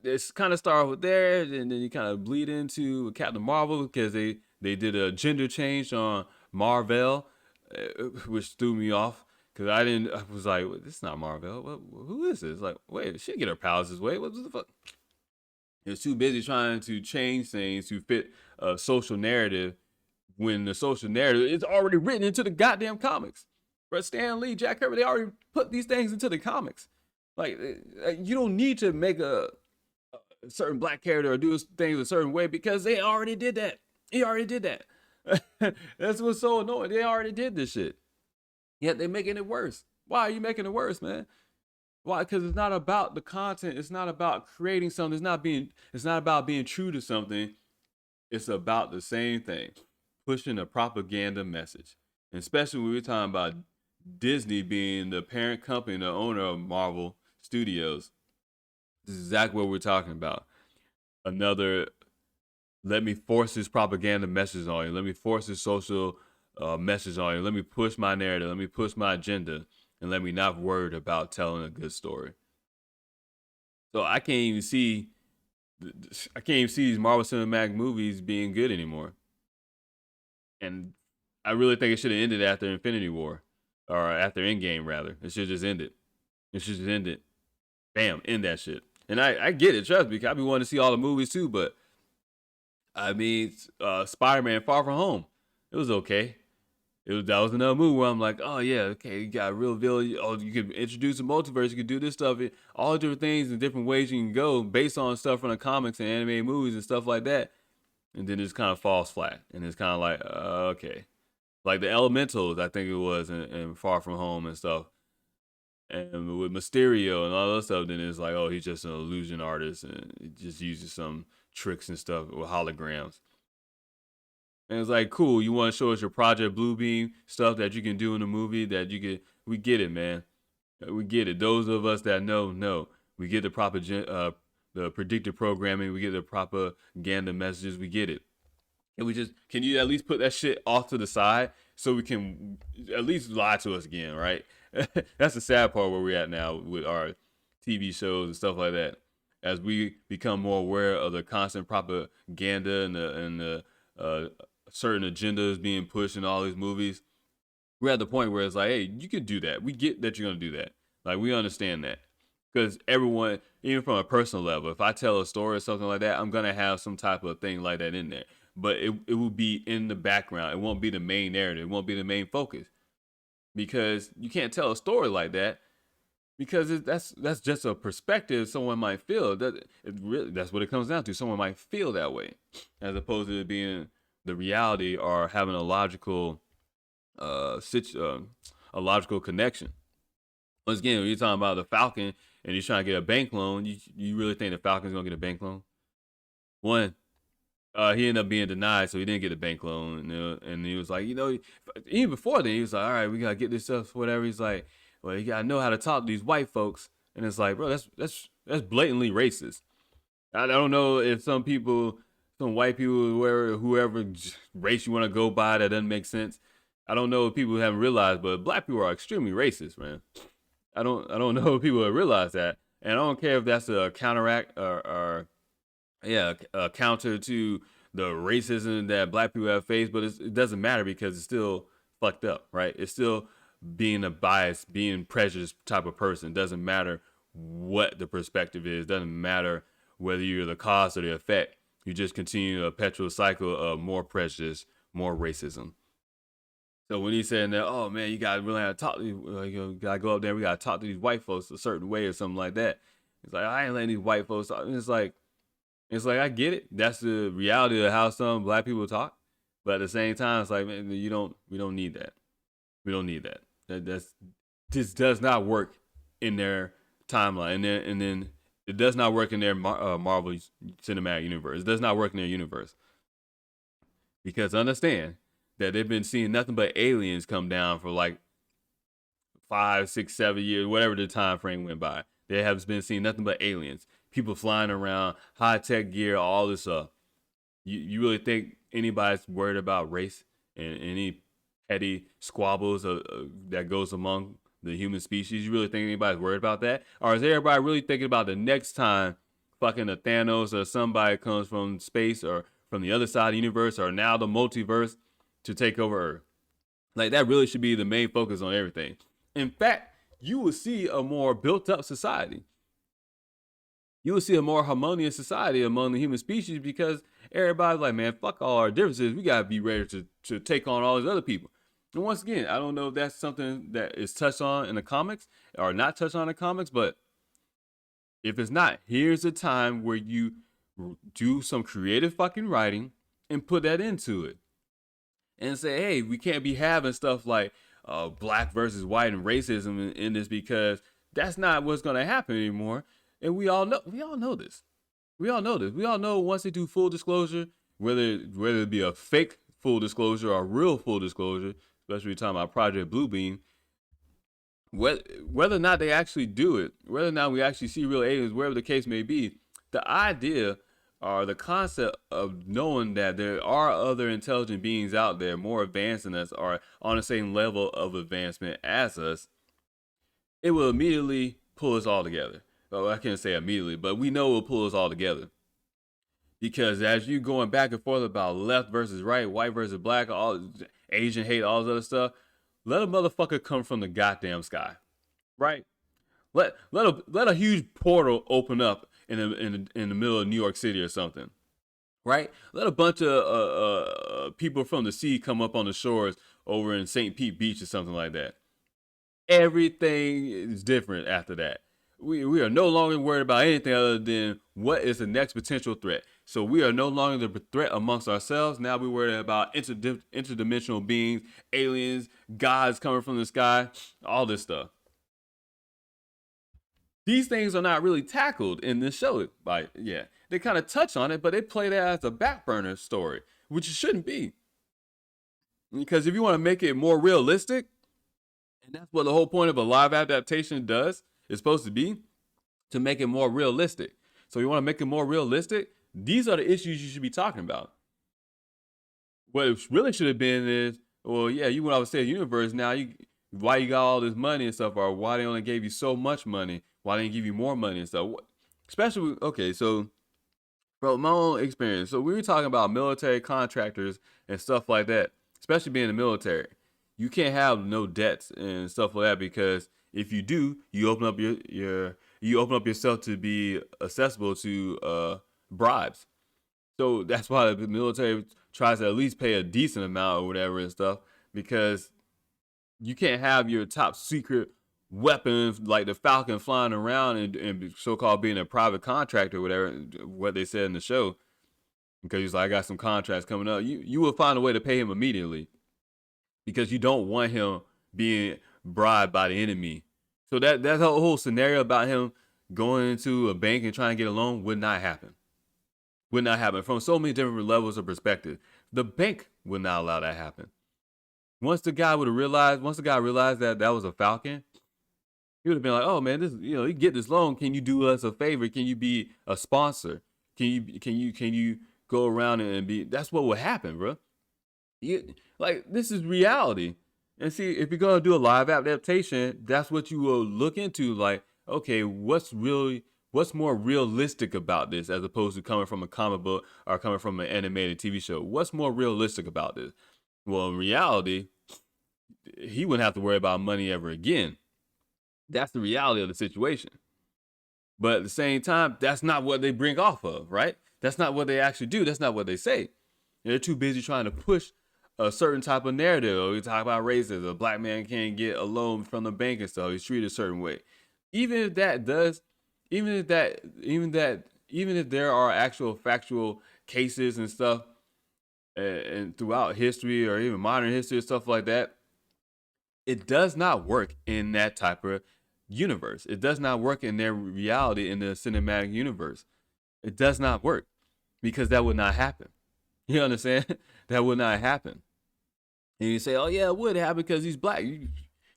it's kind of start with there, and then you kind of bleed into Captain Marvel because they did a gender change on Marvel, which threw me off because I was like, this is not Marvel. Who is this? Like, wait, she didn't get her powers this way. What the fuck? He was too busy trying to change things to fit a social narrative when the social narrative is already written into the goddamn comics. But Stan Lee, Jack Kirby, they already put these things into the comics. Like, you don't need to make a certain black character or do things a certain way because they already did that. He already did that. That's what's so annoying. They already did this shit. Yet they're making it worse. Why are you making it worse, man? Why? Because it's not about the content. It's not about creating something. It's not about being true to something. It's about the same thing. Pushing a propaganda message. And especially when we're talking about Disney being the parent company, the owner of Marvel Studios. This is exactly what we're talking about. Another, let me force this propaganda message on you. Let me force this social message on you. Let me push my narrative. Let me push my agenda. And let me not worried about telling a good story. So I can't even see these Marvel Cinematic movies being good anymore. And I really think it should have ended after Infinity War. Or after Endgame, rather. It should just end it. It should just end it. Bam, end that shit. And I get it, trust me. I be wanting to see all the movies too, but I mean, Spider-Man Far From Home, it was okay. That was another movie where I'm like, oh yeah, okay, you got a real villain. Oh, you can introduce a multiverse. You can do this stuff, all different things and different ways you can go based on stuff from the comics and animated movies and stuff like that. And then it just kind of falls flat, and it's kind of like, okay, like the Elementals, I think it was, in Far From Home and stuff. And with Mysterio and all that stuff, then it's like, oh, he's just an illusion artist and he just uses some tricks and stuff with holograms. And it's like, cool, you want to show us your Project Bluebeam stuff that you can do in the movie that you can, we get it, man. We get it. Those of us that know. We get the proper, the predictive programming. We get the propaganda messages. We get it. Can you at least put that shit off to the side so we can at least lie to us again, right? That's the sad part where we're at now with our TV shows and stuff like that. As we become more aware of the constant propaganda and the certain agendas being pushed in all these movies, we're at the point where it's like, hey, you could do that. We get that you're gonna do that. Like, we understand that. Because everyone, even from a personal level, if I tell a story or something like that, I'm gonna have some type of thing like that in there. But it will be in the background. It won't be the main narrative. It won't be the main focus. Because you can't tell a story like that because that's just a perspective someone might feel. That's what it comes down to. Someone might feel that way, as opposed to it being the reality or having a logical a logical connection. Once again, when you're talking about the Falcon and he's trying to get a bank loan, you really think the Falcon's gonna get a bank loan? One, he ended up being denied, so he didn't get a bank loan. And he was like, even before then, he was like, all right, we gotta get this stuff, whatever. He's like, well, you gotta know how to talk to these white folks. And it's like, bro, that's blatantly racist. I don't know if some people, some white people, whoever race you want to go by, that doesn't make sense. I don't know if people haven't realized, but black people are extremely racist, man. I don't know if people have realized that, and I don't care if that's a counteract or yeah, a counter to the racism that black people have faced, but it doesn't matter because it's still fucked up, right? It's still being a biased, being prejudiced type of person. It doesn't matter what the perspective is. It doesn't matter whether you're the cause or the effect. You just continue a perpetual cycle of more prejudice, more racism. So when he's saying that, oh man, you gotta really have to talk to you gotta go up there, we gotta talk to these white folks a certain way or something like that. It's like I ain't letting these white folks talk. It's like I get it. That's the reality of how some black people talk. But at the same time, it's like, man, we don't need that. We don't need that. That's this does not work in their timeline, and then it does not work in their Marvel Cinematic Universe. It does not work in their universe because understand that they've been seeing nothing but aliens come down for like 5, 6, 7 years, whatever the time frame went by. They have been seeing nothing but aliens, people flying around, high tech gear, all this stuff. You really think anybody's worried about race and any petty squabbles that goes among the human species? You really think anybody's worried about that? Or is everybody really thinking about the next time fucking a Thanos or somebody comes from space or from the other side of the universe or now the multiverse to take over Earth? Like that really should be the main focus on everything. In fact, you will see a more built up society. You will see a more harmonious society among the human species because everybody's like, man, fuck all our differences. We gotta be ready to take on all these other people. And once again, I don't know if that's something that is touched on in the comics or not touched on in the comics, but if it's not, here's a time where you do some creative fucking writing and put that into it. And say, hey, we can't be having stuff like black versus white and racism in this because that's not what's gonna happen anymore. And we all know this. We all know this. We all know once they do full disclosure, whether it be a fake full disclosure or real full disclosure, especially talking about Project Bluebeam, whether or not they actually do it, whether or not we actually see real aliens, wherever the case may be, the idea or the concept of knowing that there are other intelligent beings out there more advanced than us or on the same level of advancement as us, it will immediately pull us all together. Well, I can't say immediately, but we know it will pull us all together. Because as you going back and forth about left versus right, white versus black, all Asian hate, all this other stuff, let a motherfucker come from the goddamn sky, right? Let a huge portal open up in the middle of New York City or something, right? Let a bunch of people from the sea come up on the shores over in St. Pete Beach or something like that. Everything is different after that. We are no longer worried about anything other than what is the next potential threat. So we are no longer the threat amongst ourselves. Now we're worried about interdimensional beings, aliens, gods coming from the sky, all this stuff. These things are not really tackled in this show. Yeah, they kind of touch on it, but they play that as a back burner story, which it shouldn't be. Because if you want to make it more realistic, and that's what the whole point of a live adaptation does, is supposed to be, to make it more realistic. So you want to make it more realistic, these are the issues you should be talking about. What it really should have been is, well, yeah, you went off the universe, now why you got all this money and stuff, or why they only gave you so much money, why they didn't give you more money and stuff. Especially, okay, so from my own experience, so we were talking about military contractors and stuff like that, especially being in the military. You can't have no debts and stuff like that because if you do, you open up you open up yourself to be accessible to bribes. So that's why the military tries to at least pay a decent amount or whatever and stuff because you can't have your top secret weapons like the Falcon flying around and so-called being a private contractor or whatever, what they said in the show. Because he's like, I got some contracts coming up. You will find a way to pay him immediately because you don't want him being bribed by the enemy. So that whole scenario about him going into a bank and trying to get a loan would not happen. Would not happen from so many different levels of perspective. The bank would not allow that to happen. Once the guy realized that that was a Falcon, He would have been like, "Oh man, this you get this loan. Can you do us a favor? Can you be a sponsor? Can you go around and be?" That's what would happen, bro. Like this is reality. And see, if you're gonna do a live adaptation, that's what you will look into. Like, okay, what's more realistic about this as opposed to coming from a comic book or coming from an animated TV show? What's more realistic about this? Well, in reality, he wouldn't have to worry about money ever again. That's the reality of the situation. But at the same time, that's not what they bring off of, right? That's not what they actually do. That's not what they say. They're too busy trying to push a certain type of narrative. Or we talk about racism. A black man can't get a loan from the bank and stuff. He's treated a certain way. Even if that does, even if there are actual factual cases and stuff, and throughout history or even modern history and stuff like that, it does not work in that type of universe. It does not work in their reality in the cinematic universe. It does not work because that would not happen. You understand? That would not happen. And you say, "Oh yeah, it would happen because he's black."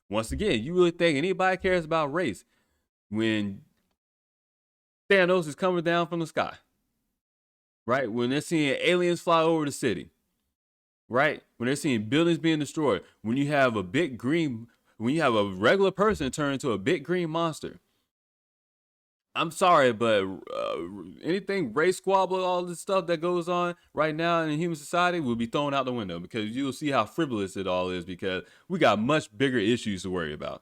Once again, you really think anybody cares about race when Thanos is coming down from the sky, right? When they're seeing aliens fly over the city, right? When they're seeing buildings being destroyed, when you have when you have a regular person turn into a big green monster. I'm sorry, but anything race squabble, all this stuff that goes on right now in human society will be thrown out the window because you'll see how frivolous it all is because we got much bigger issues to worry about.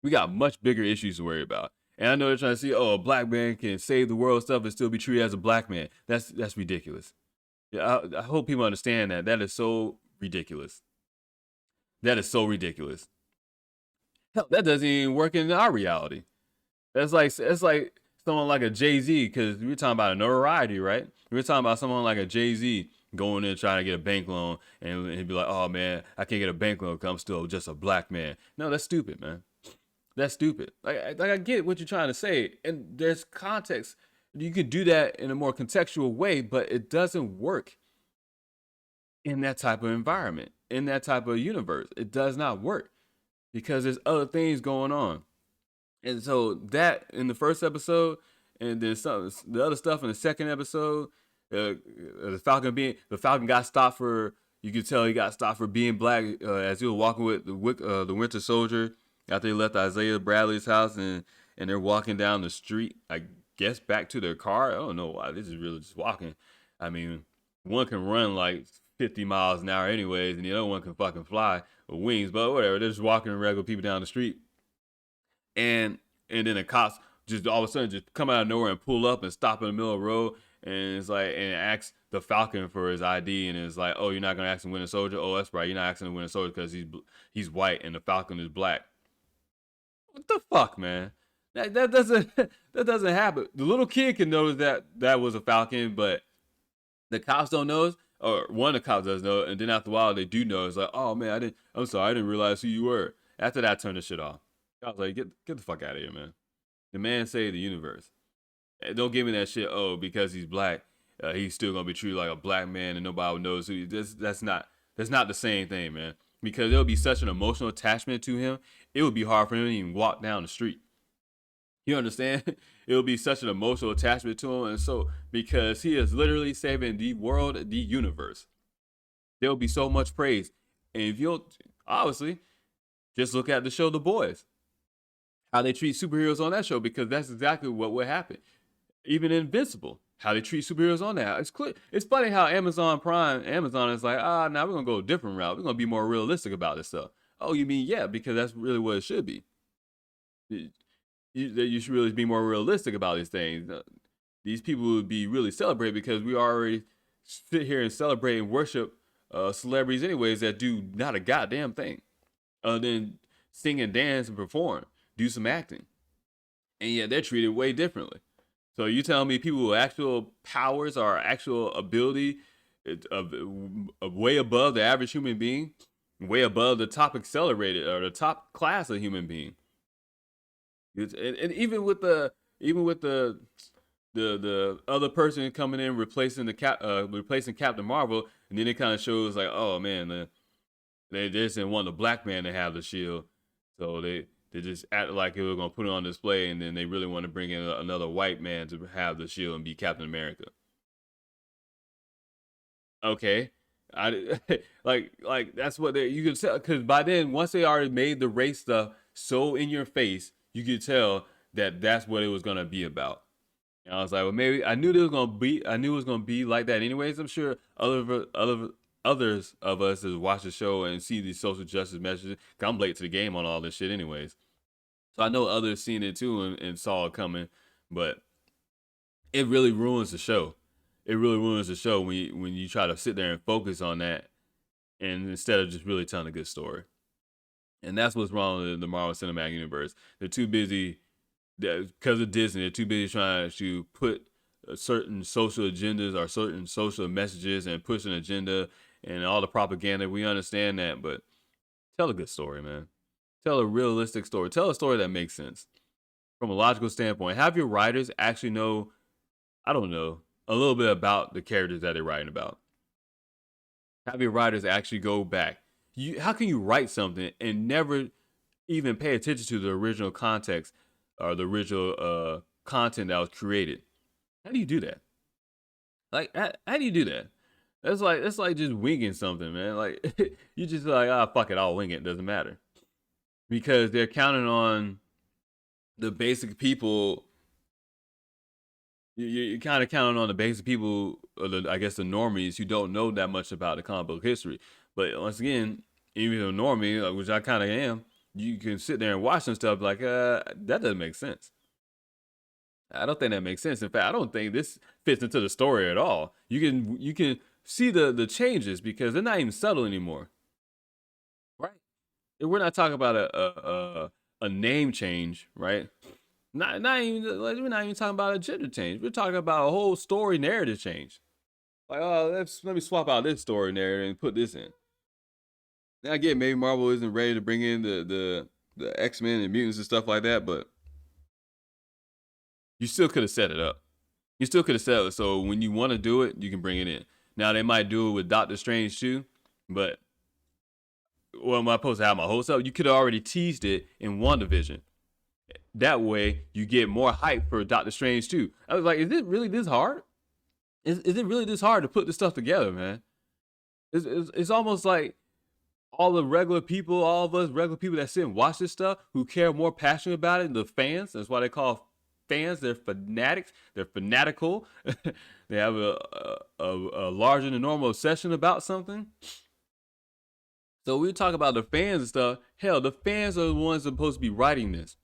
We got much bigger issues to worry about. And I know they're trying to see, oh, a black man can save the world stuff and still be treated as a black man. That's ridiculous. Yeah, I hope people understand that. That is so ridiculous. That is so ridiculous. Hell, that doesn't even work in our reality. That's like someone like a Jay Z, because we're talking about a notoriety, right? We're talking about someone like a Jay Z going in trying to get a bank loan, and he'd be like, "Oh man, I can't get a bank loan because I'm still just a black man." No, that's stupid, man. That's stupid. Like I get what you're trying to say, and there's context. You could do that in a more contextual way, but it doesn't work in that type of environment, in that type of universe. It does not work because there's other things going on. And so that in the first episode, and then some the other stuff in the second episode, the Falcon got stopped for, you could tell he got stopped for being black as he was walking with the Winter Soldier after they left Isaiah Bradley's house, and they're walking down the street, I guess back to their car. I don't know why this is really just walking. I mean, one can run like 50 miles an hour anyways, and the other one can fucking fly with wings, but whatever. They're just walking regular people down the street, and then the cops just all of a sudden just come out of nowhere and pull up and stop in the middle of the road, and it's like, and ask the Falcon for his ID, and it's like, "Oh, you're not gonna ask the Winter Soldier? Oh, that's right, you're not asking the Winter Soldier because he's white and the Falcon is black." What the fuck, man? That doesn't that doesn't happen. The little kid can notice that that was a Falcon, but the cops don't know, or one of the cops does know, and then after a while they do know. It's like, "Oh man, I'm sorry, I didn't realize who you were." After that, I turned the shit off. I was like, get the fuck out of here, man. The man saved the universe. Don't give me that shit. Oh, because he's black, he's still gonna be treated like a black man, and nobody knows who. That's not the same thing, man. Because there'll be such an emotional attachment to him. It would be hard for him to even walk down the street. You understand? It will be such an emotional attachment to him, and so because he is literally saving the world, the universe, there will be so much praise. And if you'll obviously just look at the show The Boys, how they treat superheroes on that show, because that's exactly what would happen. Even Invincible, how they treat superheroes on that. It's clear. It's funny how Amazon is like, now we're gonna go a different route. We're gonna be more realistic about this stuff. Oh, you mean yeah? Because that's really what it should be. You should really be more realistic about these things. These people would be really celebrated because we already sit here and celebrate and worship celebrities anyways that do not a goddamn thing other than sing and dance and perform, do some acting, and yet they're treated way differently. So you telling me people with actual powers or actual ability of way above the average human being, way above the top accelerated or the top class of human being. And even with the other person coming in replacing replacing Captain Marvel, and then it kind of shows like, oh man, they just didn't want the black man to have the shield, so They just acted like it was gonna put it on display, and then they really want to bring in another white man to have the shield and be Captain America. Okay, I like that's what they you could tell because by then once they already made the race stuff so in your face, you could tell that that's what it was gonna be about. And I was like, well, maybe I knew it was gonna be like that anyways. I'm sure others of us that watch the show and see these social justice messages. 'Cause I'm late to the game on all this shit anyways, so I know others seen it too and saw it coming, but it really ruins the show. It really ruins the show when you try to sit there and focus on that, and instead of just really telling a good story. And that's what's wrong with the Marvel Cinematic Universe. They're too busy because of Disney. They're too busy trying to put certain social agendas or certain social messages and push an agenda and all the propaganda. We understand that, but tell a good story, man. Tell a realistic story. Tell a story that makes sense from a logical standpoint. Have your writers actually know, I don't know, a little bit about the characters that they're writing about. Have your writers actually go back. How can you write something and never even pay attention to the original context or the original content that was created? How do you do that? Like, how do you do that? That's like just winging something, man. Like you just like, fuck it, I'll wing it. Doesn't matter because they're counting on the basic people. You're kind of counting on the basic people, or I guess the normies who don't know that much about the comic book history. But once again, even a normie, which I kind of am, you can sit there and watch some stuff like, that doesn't make sense. I don't think that makes sense. In fact, I don't think this fits into the story at all. You can see the changes because they're not even subtle anymore, right? We're not talking about a name change, right? Not even like, we're not even talking about a gender change. We're talking about a whole story narrative change. Like, oh, let me swap out this story narrative and put this in. Now I get maybe Marvel isn't ready to bring in the X-Men and mutants and stuff like that, but you still could have set it up. You still could have set it so when you want to do it, you can bring it in. Now they might do it with Doctor Strange too, but well, am I supposed to have my hopes up? You could have already teased it in WandaVision. That way, you get more hype for Doctor Strange too. I was like, is it really this hard? Is it really this hard to put this stuff together, man? It's almost like all the regular people, all of us regular people that sit and watch this stuff who care more passionate about it, the fans. That's why they call fans. They're fanatics. They're fanatical. They have a larger than normal obsession about something. So we talk about the fans and stuff. Hell, the fans are the ones supposed to be writing this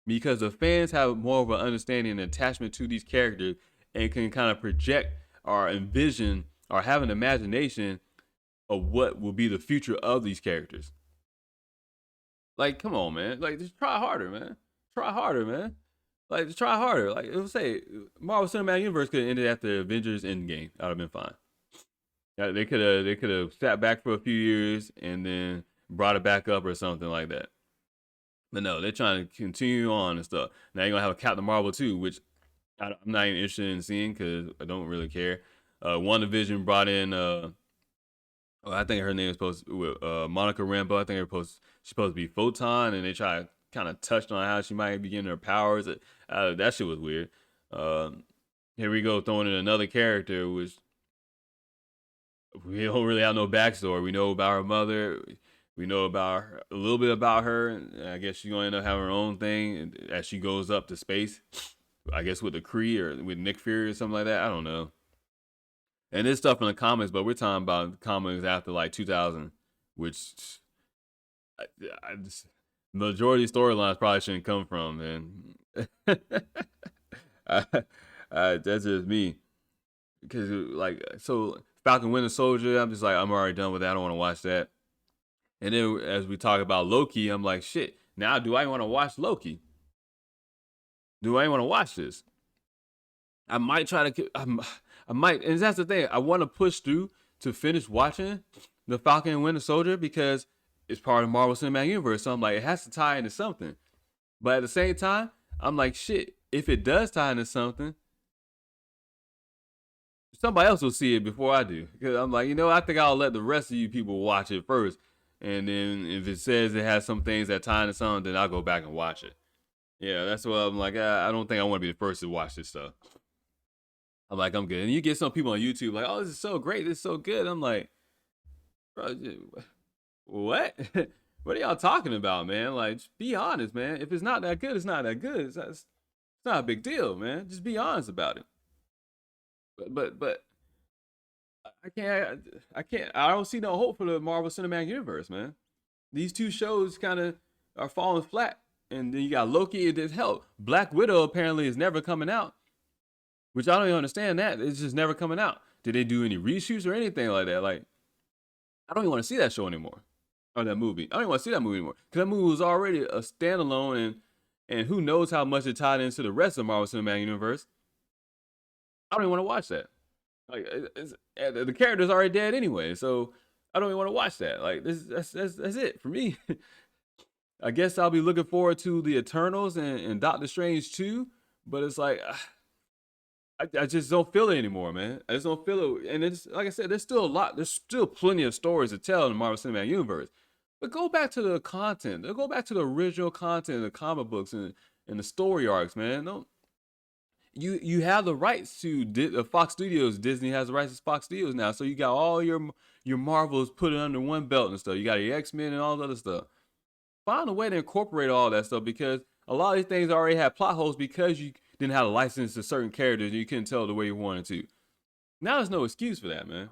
because the fans have more of an understanding and attachment to these characters and can kind of project or envision or have an imagination of what will be the future of these characters. Like, come on, man. Like, just try harder, man. Try harder, man. Like, just try harder. Like, let's say Marvel Cinematic Universe could have ended after Avengers Endgame. That would have been fine. They could have sat back for a few years and then brought it back up or something like that. But no, they're trying to continue on and stuff. Now you're gonna have a Captain Marvel too, which I'm not even interested in seeing because I don't really care. WandaVision brought in I think her name is supposed to, Monica Rambeau. I think she's supposed to be Photon, and they try to kind of touched on how she might be getting her powers. That shit was weird. Here we go throwing in another character, which we don't really have no backstory. We know about her mother. We know about her, a little bit about her. And I guess she's gonna end up having her own thing as she goes up to space. I guess with the Kree or with Nick Fury or something like that. I don't know. And this stuff in the comics, but we're talking about comics after like 2000, which I just majority storylines probably shouldn't come from, man. That's just me. Because like so Falcon Winter Soldier, I'm just like I'm already done with that. I don't want to watch that. And then as we talk about Loki, I'm like shit. Now do I want to watch Loki? Do I want to watch this? I might try to. I might, and that's the thing. I want to push through to finish watching the Falcon and Winter Soldier because it's part of Marvel Cinematic Universe. So I'm like, it has to tie into something. But at the same time, I'm like, shit. If it does tie into something, somebody else will see it before I do. Because I'm like, I think I'll let the rest of you people watch it first. and then if it says it has some things that tie into something, then I'll go back and watch it. Yeah, that's what I'm like. I don't think I want to be the first to watch this stuff. I'm like, I'm good. And you get some people on YouTube like, oh, this is so great, this is so good. I'm like, bro, what? What are y'all talking about, man? Like, just be honest, man. If it's not that good, it's not that good. It's not a big deal, man. Just be honest about it. But I can't. I don't see no hope for the Marvel Cinematic Universe, man. These two shows kind of are falling flat, and then you got Loki. It did help. Black Widow apparently is never coming out, which I don't even understand. That it's just never coming out. Did they do any reshoots or anything like that? Like, I don't even want to see that show anymore, or that movie. I don't even want to see that movie anymore because that movie was already a standalone, and who knows how much it tied into the rest of the Marvel Cinematic Universe. I don't even want to watch that. Like, the character's already dead anyway, so I don't even want to watch that. Like, that's it for me. I guess I'll be looking forward to the Eternals and Doctor Strange too, but it's like I just don't feel it anymore, man. I just don't feel it, and it's like I said, there's still a lot. There's still plenty of stories to tell in the Marvel Cinematic Universe, but go back to the content. Go back to the original content, the comic books and the story arcs, man. Don't you have the rights to Fox Studios. Disney has the rights to Fox Studios now, so you got all your Marvels put under one belt and stuff. You got your X-Men and all the other stuff. Find a way to incorporate all that stuff because a lot of these things already had plot holes because you didn't have a license to certain characters and you couldn't tell the way you wanted to. Now there's no excuse for that, man.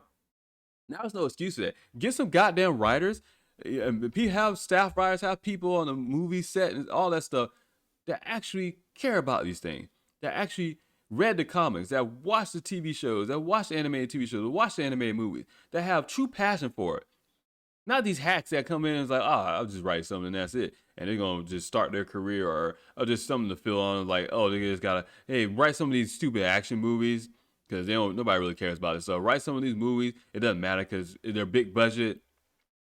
Now there's no excuse for that. Get some goddamn writers. Have staff writers, have people on the movie set and all that stuff that actually care about these things, that actually read the comics, that watch the TV shows, that watch the animated TV shows, that watch the animated movies, that have true passion for it. Not these hacks that come in and it's like, I'll just write something and that's it. And they're going to just start their career or just something to fill on. Like, oh, they just got to, hey, write some of these stupid action movies because nobody really cares about it. So write some of these movies. It doesn't matter because they're big budget.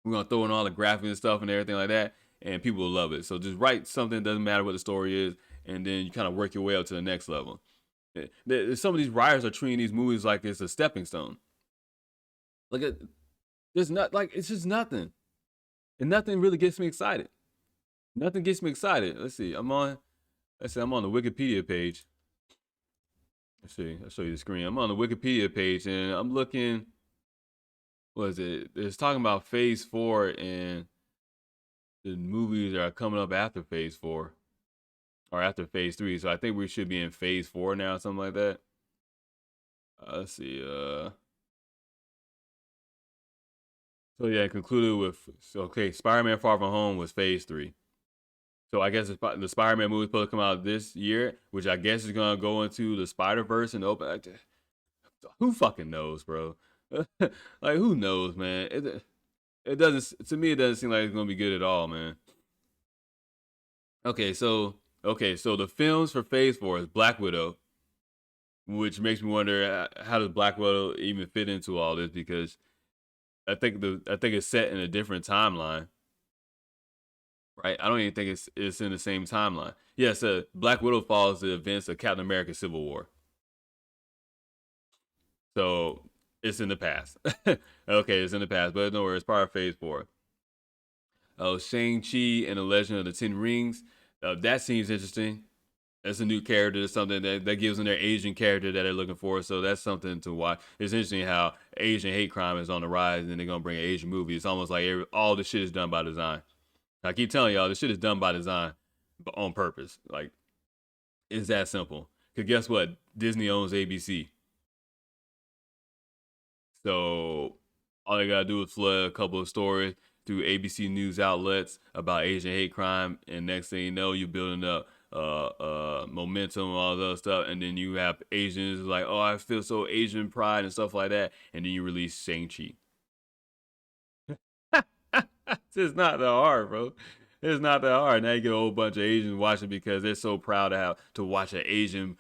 We're going to throw in all the graphics and stuff and everything like that. And people will love it. So just write something, doesn't matter what the story is. And then you kind of work your way up to the next level. Some of these writers are treating these movies like it's a stepping stone. Like, it's just nothing. And nothing really gets me excited. Nothing gets me excited. Let's see, I'm on the Wikipedia page. Let's see, I'll show you the screen. I'm on the Wikipedia page and I'm looking, what is it? It's talking about phase 4 and the movies that are coming up after phase 4 or after phase 3. So I think we should be in phase 4 now, something like that. Let's see, so yeah, it concluded with Spider-Man Far From Home was phase 3. So I guess the Spider-Man movie is supposed to come out this year, which I guess is gonna go into the Spider-Verse and open. Who fucking knows, bro? Like, who knows, man? It doesn't, to me. It doesn't seem like it's gonna be good at all, man. So the films for Phase 4 is Black Widow, which makes me wonder how does Black Widow even fit into all this because I think it's set in a different timeline. Right? I don't even think it's in the same timeline. Yes, Black Widow follows the events of Captain America Civil War. So it's in the past. Okay, it's in the past, but no worries, it's part of phase 4. Oh, Shang-Chi and the Legend of the Ten Rings. That seems interesting. That's a new character, something that gives them their Asian character that they're looking for. So that's something to watch. It's interesting how Asian hate crime is on the rise and they're going to bring an Asian movie. It's almost like all the shit is done by design. I keep telling y'all, this shit is done by design, but on purpose. Like, it's that simple. Because guess what? Disney owns ABC. So all they gotta do is flood a couple of stories through ABC news outlets about Asian hate crime, and next thing you know, you're building up momentum and all that other stuff, and then you have Asians like, oh, I feel so Asian pride and stuff like that, and then you release Shang-Chi. It's just not that hard, bro. It's not that hard. Now you get a whole bunch of Asians watching because they're so proud to watch an Asian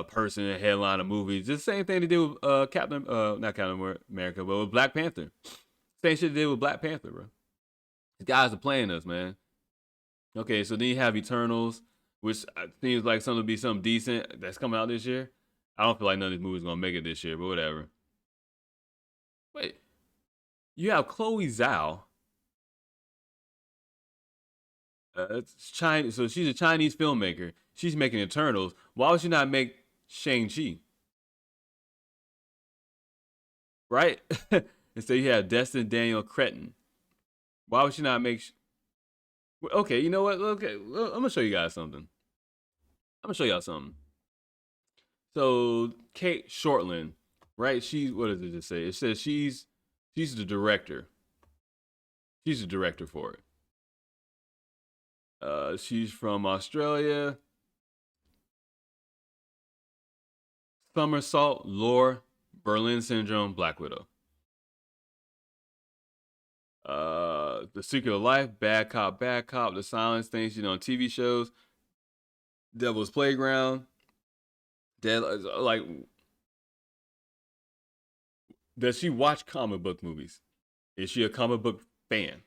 person headline a movie. Just the same thing they did with not Captain America, but with Black Panther. Same shit they did with Black Panther, bro. These guys are playing us, man. Okay, so then you have Eternals, which seems like something to be something decent that's coming out this year. I don't feel like none of these movies gonna make it this year, but whatever. Wait, you have Chloe Zhao It's Chinese, so she's a Chinese filmmaker. She's making Eternals. Why would she not make Shang-Chi? Right? Instead, you have Destin Daniel Cretton. Why would she not make? Okay, you know what? Okay, I'm gonna show you guys something. I'm gonna show y'all something. So Kate Shortland, right? She's what does it just say? It says she's the director. She's the director for it. She's from Australia. Somersault, Lore, Berlin Syndrome, Black Widow. The Secret of Life, Bad Cop, The Silence, things you know on TV shows, Devil's Playground, Dead. Like, does she watch comic book movies? Is she a comic book fan?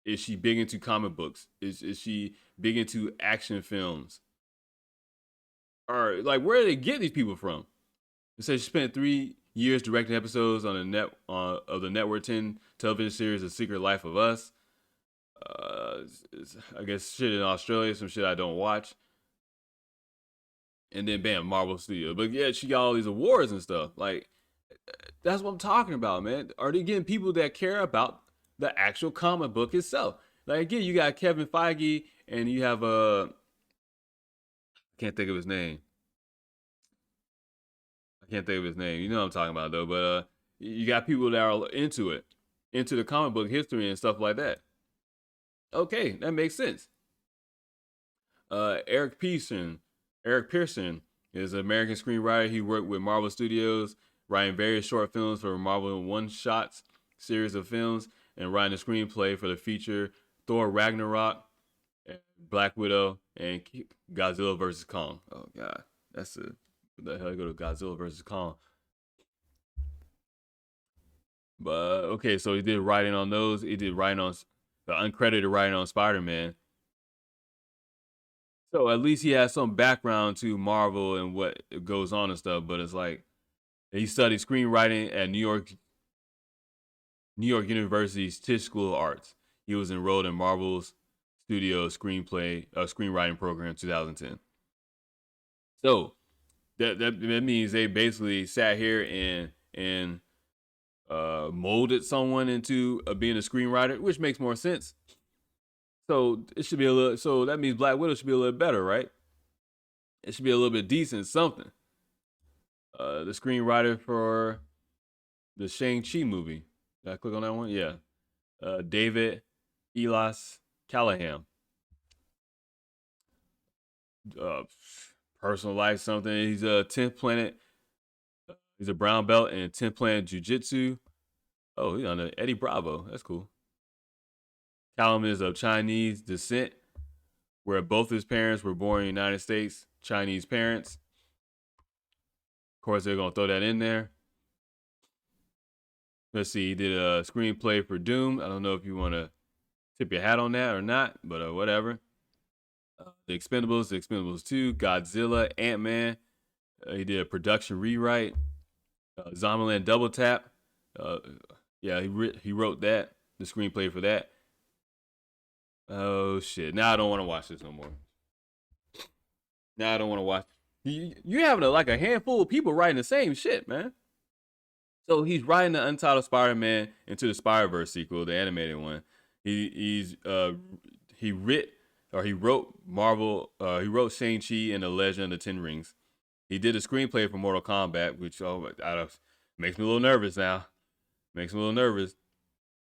Is she big into comic books? Is she big into action films? Or like, where do they get these people from? It says she spent 3 years directing episodes on the net of the Network 10 television series The Secret Life of Us. I guess shit in Australia, some shit I don't watch. And then bam, Marvel Studios. But yeah, she got all these awards and stuff. Like, that's what I'm talking about, man. Are they getting people that care about the actual comic book itself? Like again, you got Kevin Feige and you have I can't think of his name. I can't think of his name. You know what I'm talking about though. But you got people that are into it, into the comic book history and stuff like that. Okay, that makes sense. Eric Pearson. Eric Pearson is an American screenwriter. He worked with Marvel Studios, writing various short films for Marvel one-shots series of films, and writing a screenplay for the feature Thor Ragnarok, Black Widow, and Godzilla vs Kong. Oh God, that's the hell I go to Godzilla vs Kong. But okay, so he did writing on those. He did writing on the uncredited writing on Spider-Man. So at least he has some background to Marvel and what goes on and stuff. But it's like he studied screenwriting at New York University's Tisch School of Arts. He was enrolled in Marvel's Studio screenwriting program 2010. So that means they basically sat here and molded someone into being a screenwriter, which makes more sense. So it should be a little. So that means Black Widow should be a little better, right? It should be a little bit decent something. The screenwriter for the Shang-Chi movie. Did I click on that one? Yeah. David Elas Callahan. Uh, Personal life something. He's a 10th planet. He's a brown belt in 10th planet jiu-jitsu. Oh, he's on the Eddie Bravo. That's cool. Callum is of Chinese descent, where both his parents were born in the United States. Chinese parents. Of course, they're gonna throw that in there. Let's see. He did a screenplay for Doom. I don't know if you want to tip your hat on that or not, but whatever. The Expendables 2, Godzilla, Ant-Man. He did a production rewrite. Zombieland Double Tap. Yeah, he wrote that, the screenplay for that. Oh shit! Now I don't want to watch this no more. Now I don't want to watch. You having like a handful of people writing the same shit, man. So he's writing the Untitled Spider-Man into the Spider-Verse sequel, the animated one. He wrote Marvel. He wrote Shang-Chi and the Legend of the Ten Rings. He did a screenplay for Mortal Kombat, which makes me a little nervous now. Makes me a little nervous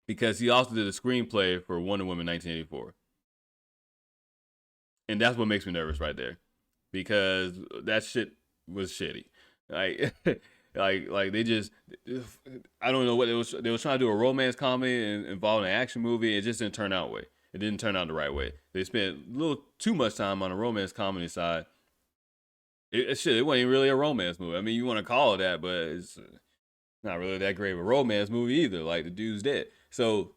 because he also did a screenplay for Wonder Woman 1984, and that's what makes me nervous right there, because that shit was shitty. Like, like they just, I don't know what they was trying to do a romance comedy involving an action movie. It just didn't turn out way. It didn't turn out the right way. They spent a little too much time on the romance comedy side. It wasn't really a romance movie. I mean, you want to call it that, but it's not really that great of a romance movie either. Like, the dude's dead. So,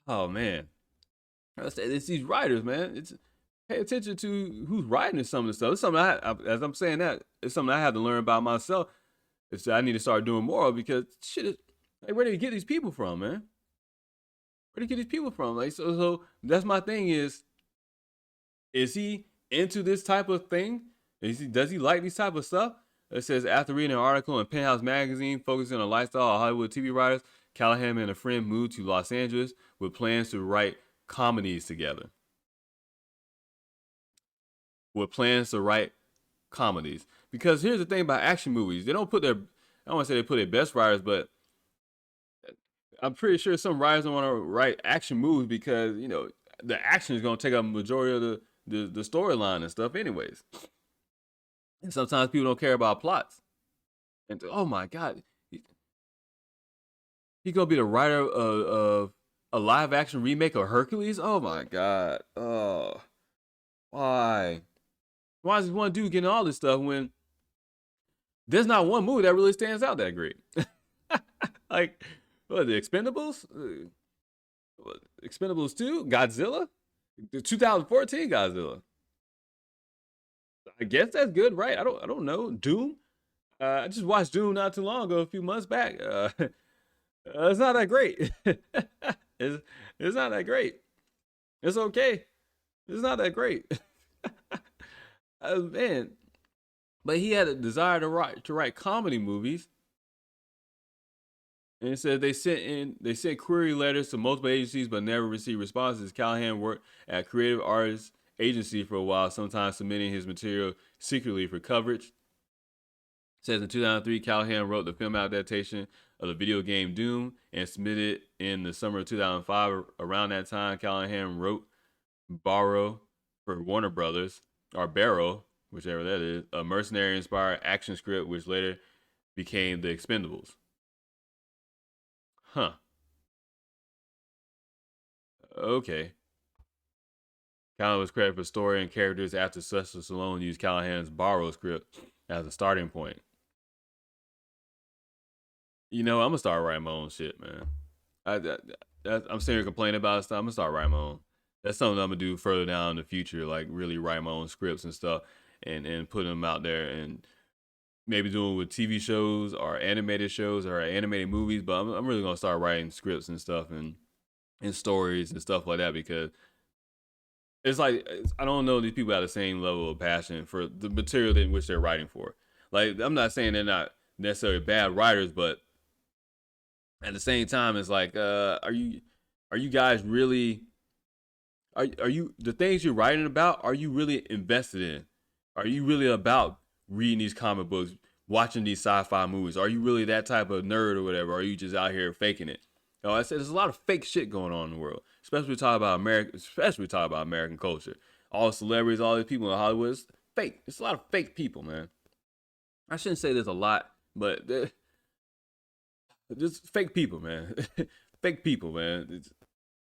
oh man, it's these writers, man. It's pay attention to who's writing some of the stuff. It's something as I'm saying that, it's something I had to learn about myself. It's I need to start doing more because shit is like, where do you get these people from, man? Where do you get these people from? Like, so that's my thing is he into this type of thing? Does he like these type of stuff? It says after reading an article in Penthouse magazine focusing on the lifestyle of Hollywood TV writers, Callahan and a friend moved to Los Angeles with plans to write comedies together. With plans to write comedies. Because here's the thing about action movies. They don't put their, I don't want to say they put their best writers, but I'm pretty sure some writers don't want to write action movies because, you know, the action is going to take up a majority of the storyline and stuff anyways. And sometimes people don't care about plots. And oh my God, he's going to be the writer of a live action remake of Hercules? Oh my God. Oh, why? Why does this one dude getting all this stuff when there's not one movie that really stands out that great? Like, what, the Expendables? Expendables 2? Godzilla? The 2014 Godzilla. I guess that's good, right? I don't know. Doom? I just watched Doom not too long ago, a few months back. It's not that great. It's not that great. It's okay. It's not that great. Man, but he had a desire to write comedy movies. And it said they sent query letters to multiple agencies but never received responses. Callahan worked at Creative Artists Agency for a while, sometimes submitting his material secretly for coverage. It says in 2003, Callahan wrote the film adaptation of the video game Doom and submitted in the summer of 2005. Around that time, Callahan wrote Borrow for Warner Brothers, or Barrow, whichever that is, a mercenary-inspired action script which later became The Expendables. Huh. Okay. Callahan was credited for story and characters after Sylvester Stallone used Callahan's Borrow script as a starting point. You know, I'm gonna start writing my own shit, man. I'm sitting here complaining about stuff. I'm gonna start writing my own. That's something I'm gonna do further down in the future, like really write my own scripts and stuff, and put them out there, and maybe doing with TV shows or animated shows or animated movies. But I'm really gonna start writing scripts and stuff and stories and stuff like that because it's like I don't know these people have the same level of passion for the material in which they're writing for. Like I'm not saying they're not necessarily bad writers, but at the same time, it's like, are you guys really are you the things you're writing about? Are you really invested in? Are you really about reading these comic books, watching these sci-fi movies? Are you really that type of nerd or whatever? Or are you just out here faking it? You know, I said there's a lot of fake shit going on in the world, especially talk about American culture. All the celebrities, all these people in Hollywood, it's fake. It's a lot of fake people, man. I shouldn't say there's a lot, but just fake people, man. Fake people, man.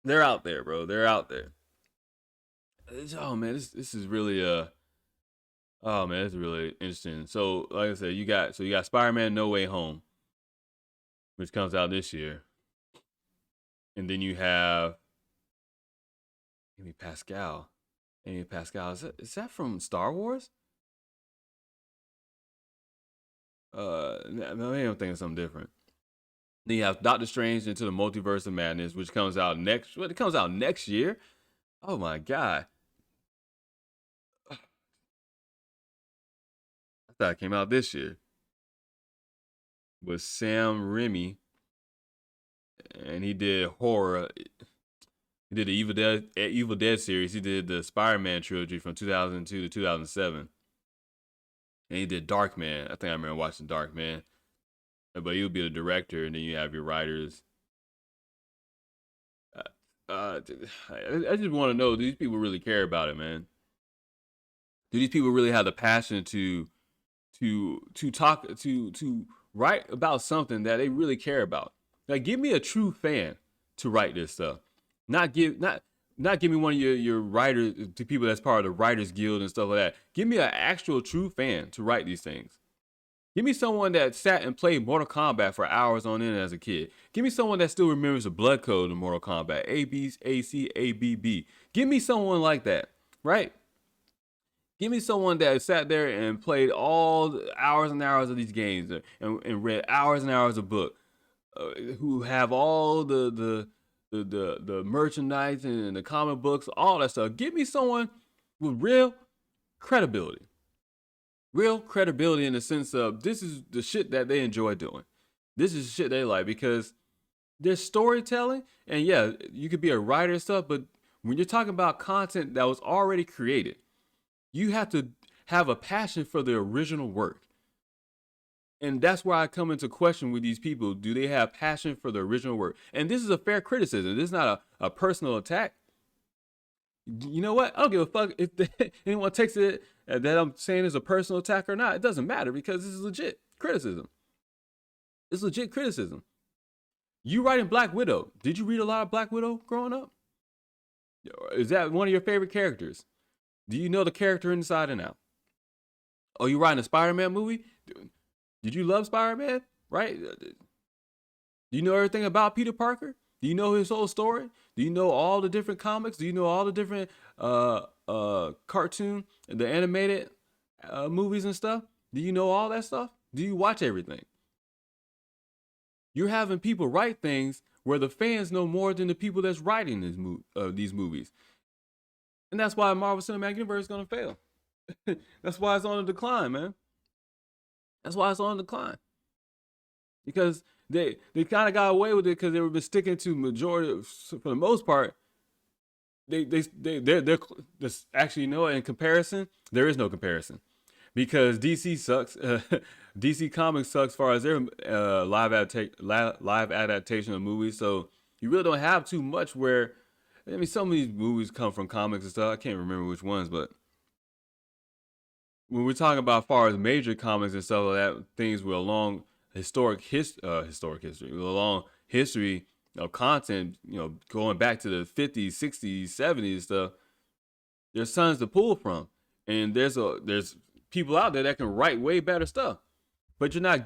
They're out there, bro. They're out there. Oh man, this is really oh man, it's really interesting. So like I said, you got Spider-Man No Way Home, which comes out this year. And then you have Amy Pascal. Amy Pascal, is that from Star Wars? Maybe I'm thinking something different. Then you have Doctor Strange Into the Multiverse of Madness, which comes out next. It comes out next year. Oh my God! I thought it came out this year. With Sam Raimi, and he did horror. He did the Evil Dead series. He did the Spider-Man trilogy from 2002 to 2007. And he did Darkman. I think I remember watching Darkman. But he would be the director, and then you have your writers. I just want to know: do these people really care about it, man? Do these people really have the passion to talk to write about something that they really care about? Like, give me a true fan to write this stuff. Not give me one of your writers, to people that's part of the Writers Guild and stuff like that. Give me an actual true fan to write these things. Give me someone that sat and played Mortal Kombat for hours on end as a kid. Give me someone that still remembers the blood code in Mortal Kombat. A, B, A, C, A, B, B. Give me someone like that, right? Give me someone that sat there and played all the hours and hours of these games and read hours and hours of book, who have all the the merchandise and the comic books, all that stuff. Give me someone with real credibility in the sense of this is the shit that they enjoy doing. This is the shit they like because there's storytelling, and yeah, you could be a writer and stuff, but when you're talking about content that was already created, you have to have a passion for the original work. And that's where I come into question with these people. Do they have passion for the original work? And this is a fair criticism. This is not a personal attack. You know what? I don't give a fuck if anyone takes it that I'm saying is a personal attack or not. It doesn't matter because this is legit criticism. It's legit criticism. You writing Black Widow. Did you read a lot of Black Widow growing up? Is that one of your favorite characters? Do you know the character inside and out? Oh, you writing a Spider-Man movie? Did you love Spider-Man? Right? Do you know everything about Peter Parker? Do you know his whole story? Do you know all the different comics? Do you know all the different cartoon, the animated movies and stuff? Do you know all that stuff? Do you watch everything? You're having people write things where the fans know more than the people that's writing these movies. And that's why Marvel Cinematic Universe is going to fail. That's why it's on a decline, man. That's why it's on a decline. Because they kind of got away with it because they were sticking to majority for the most part. They're actually, you know what, in comparison, there is no comparison because DC sucks. DC Comics sucks as far as their live adaptation of movies. So you really don't have too much where, I mean, some of these movies come from comics and stuff. I can't remember which ones, but when we're talking about as far as major comics and stuff like that, things with a long historic history, with a long history of content, you know, going back to the 50s, 60s, 70s stuff, there's tons to pull from. And there's people out there that can write way better stuff. But you're not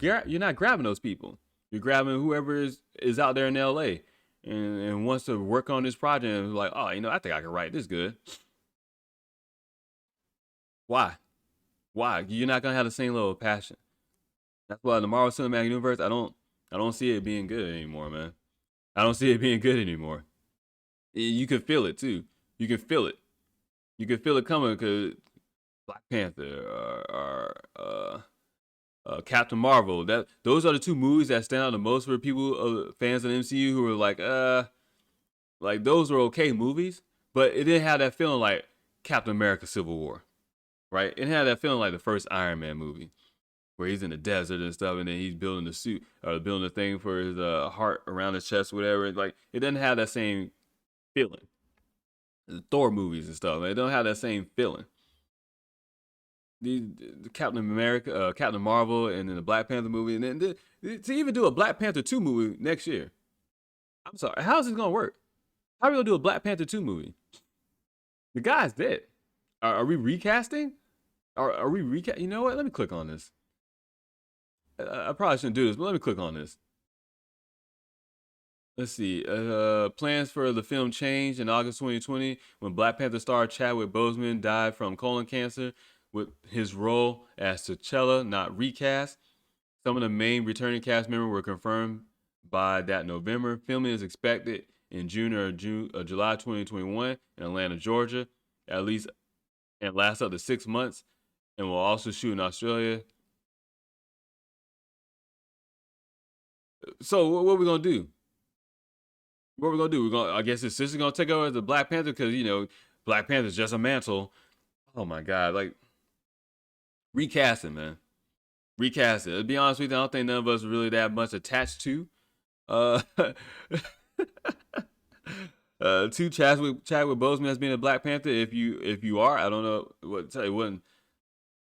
grabbing those people. You're grabbing whoever is out there in LA and wants to work on this project and like, oh, you know, I think I can write this good. Why? You're not gonna have the same level of passion. That's why the Marvel Cinematic Universe, I don't see it being good anymore, man. I don't see it being good anymore. You can feel it too. You can feel it. You can feel it coming because Black Panther or Captain Marvel. Those are the two movies that stand out the most for people, fans of the MCU who are like those were okay movies, but it didn't have that feeling like Captain America: Civil War, right? It had that feeling like the first Iron Man movie, where he's in the desert and stuff, and then he's building the suit or building the thing for his heart around his chest, whatever. Like it doesn't have that same feeling. The Thor movies and stuff, they don't have that same feeling. The Captain America, Captain Marvel, and then the Black Panther movie, and then to even do a Black Panther 2 movie next year. I'm sorry, how is this gonna work? How are we gonna do a Black Panther 2 movie? The guy's dead. Are we recasting? Are we recast? You know what? Let me click on this. I probably shouldn't do this, but let me click on this. Let's see. Plans for the film changed in August 2020 when Black Panther star Chadwick Boseman died from colon cancer, with his role as T'Challa not recast. Some of the main returning cast members were confirmed by that November. Filming is expected in June or July 2021 in Atlanta, Georgia, at least, and lasts up to 6 months, and will also shoot in Australia. So what are we gonna do? What are we gonna do? I guess his sister's gonna take over as the Black Panther because you know Black Panther's just a mantle. Oh my God! Like recasting, man. Recast it. To be honest with you, I don't think none of us are really that much attached to uh to Chadwick Boseman as being a Black Panther. If you are, I don't know what to tell you. Wouldn't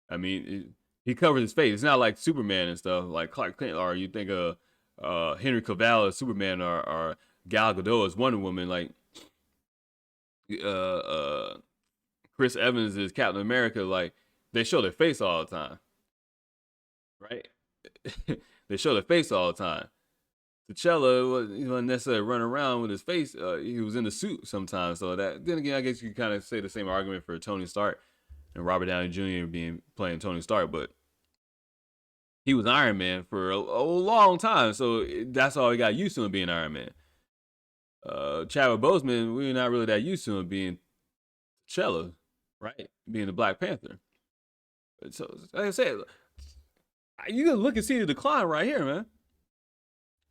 I mean he covers his face. It's not like Superman and stuff like Clark Kent, or you think of Henry Cavill as Superman, or Gal Gadot as Wonder Woman. Like uh, uh, Chris Evans is Captain America. Like they show their face all the time, right? They show their face all the time. T'Challa wasn't necessarily running around with his face. He was in the suit sometimes. So that then again, I guess you kind of say the same argument for Tony Stark and Robert Downey Jr. playing Tony Stark, but he was Iron Man for a long time. So that's all he got used to him being Iron Man. Chadwick Boseman, we're not really that used to him being T'Challa, right? Being the Black Panther. So, like I said, you can look and see the decline right here, man.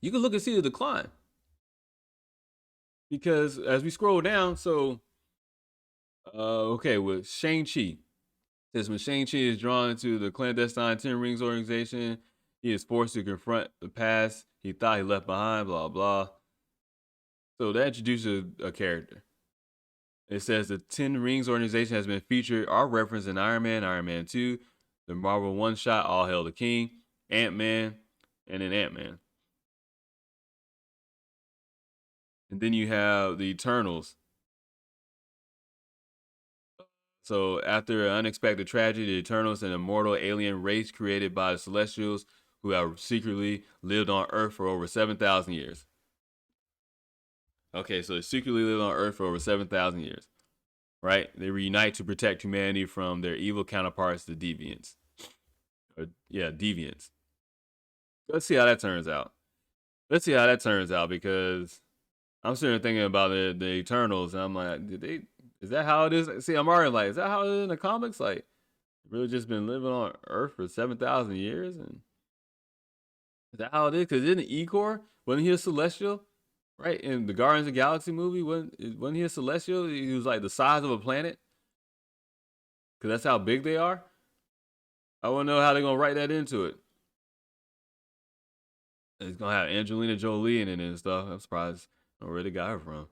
You can look and see the decline because as we scroll down, so okay, with Shang-Chi, says when Shang-Chi is drawn into the clandestine Ten Rings organization, he is forced to confront the past he thought he left behind, blah, blah. So that introduces a character. It says the Ten Rings organization has been featured or referenced in Iron Man, Iron Man 2, the Marvel One Shot, All Hail the King, Ant-Man, and then Ant-Man. And then you have the Eternals. So after an unexpected tragedy, the Eternals, an immortal alien race created by the Celestials who have secretly lived on Earth for over 7,000 years. Okay, so they secretly lived on Earth for over 7,000 years, right? They reunite to protect humanity from their evil counterparts, the Deviants. Deviants. Let's see how that turns out. Because I'm sitting there thinking about the Eternals, and I'm like, is that how it is? See, I'm already like, is that how it is in the comics? Like, really just been living on Earth for 7,000 years? And is that how it is? Because isn't Igor, wasn't he a Celestial? Right? In the Guardians of the Galaxy movie, wasn't he a Celestial? He was like the size of a planet? Because that's how big they are? I want to know how they're going to write that into it. It's going to have Angelina Jolie in it and stuff. I'm surprised where they got her from.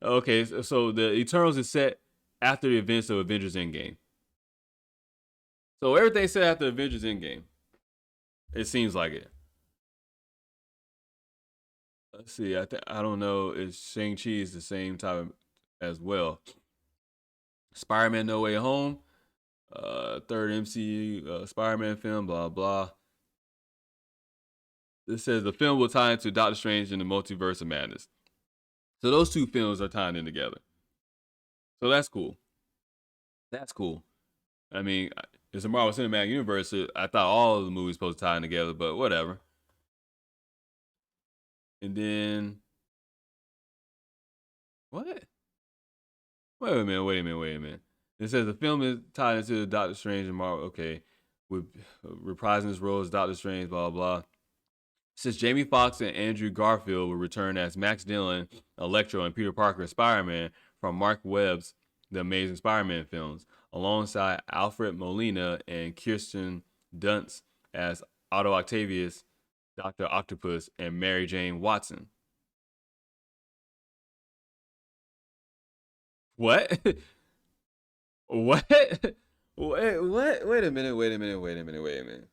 Okay, so the Eternals is set after the events of Avengers Endgame. So everything's set after Avengers Endgame. It seems like it. Let's see. I don't know if Shang-Chi is the same type as well. Spider-Man No Way Home, third MCU Spider-Man film, blah blah. This says the film will tie into Doctor Strange and the Multiverse of Madness. So those two films are tying in together. So that's cool. That's cool. I mean, it's a Marvel Cinematic Universe. I thought all of the movies supposed to tie in together, but whatever. And then what? Wait a minute. It says the film is tied into Doctor Strange and Marvel. Okay, with reprising his role as Doctor Strange, blah blah. It says Jamie Foxx and Andrew Garfield will return as Max Dillon, Electro, and Peter Parker as Spider-Man from Mark Webb's The Amazing Spider-Man films, alongside Alfred Molina and Kirsten Dunst as Otto Octavius, Dr. Octopus, and Mary Jane Watson. What? What? What? Wait a minute.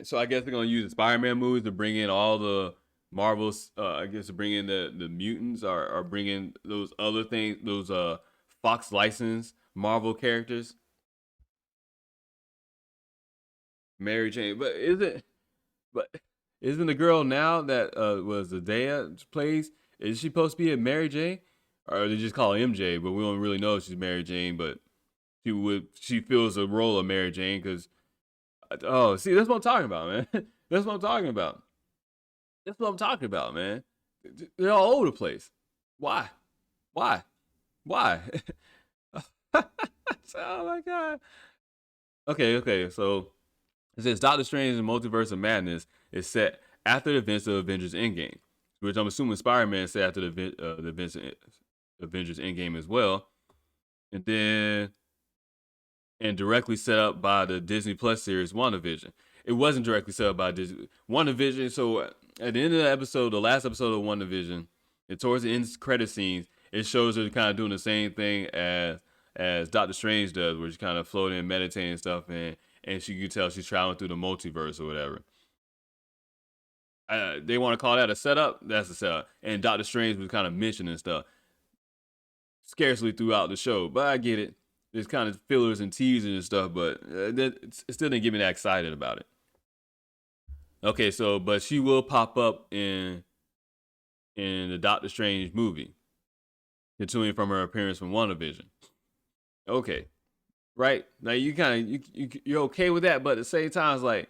So I guess they're gonna use the Spider-Man movies to bring in all the Marvels. I guess to bring in the mutants or bring in those other things, those Fox licensed Marvel characters. Mary Jane, but isn't the girl now that was Zendaya plays? Is she supposed to be a Mary Jane, or they just call her MJ? But we don't really know if she's Mary Jane. But she fills the role of Mary Jane because see, that's what I'm talking about, man. That's what I'm talking about. That's what I'm talking about, man. They're all over the place. Why? Why? Why? Oh my god. Okay. So it says Doctor Strange and Multiverse of Madness is set after the events of Avengers Endgame, which I'm assuming Spider-Man is set after the events of Avengers Endgame as well, and then directly set up by the Disney Plus series WandaVision. It wasn't directly set up by Disney WandaVision. So at the end of the episode, the last episode of WandaVision, and towards the end credit scenes, it shows her kind of doing the same thing as Doctor Strange does, where she's kind of floating and meditating and stuff, and she can tell she's traveling through the multiverse or whatever. They want to call that a setup. That's a setup. And Doctor Strange was kind of mentioning stuff scarcely throughout the show, but I get it. There's kind of fillers and teasers and stuff, but it still didn't get me that excited about it. Okay, so but she will pop up in the Doctor Strange movie, continuing from her appearance from WandaVision. Okay, right now you're okay with that, but at the same time, it's like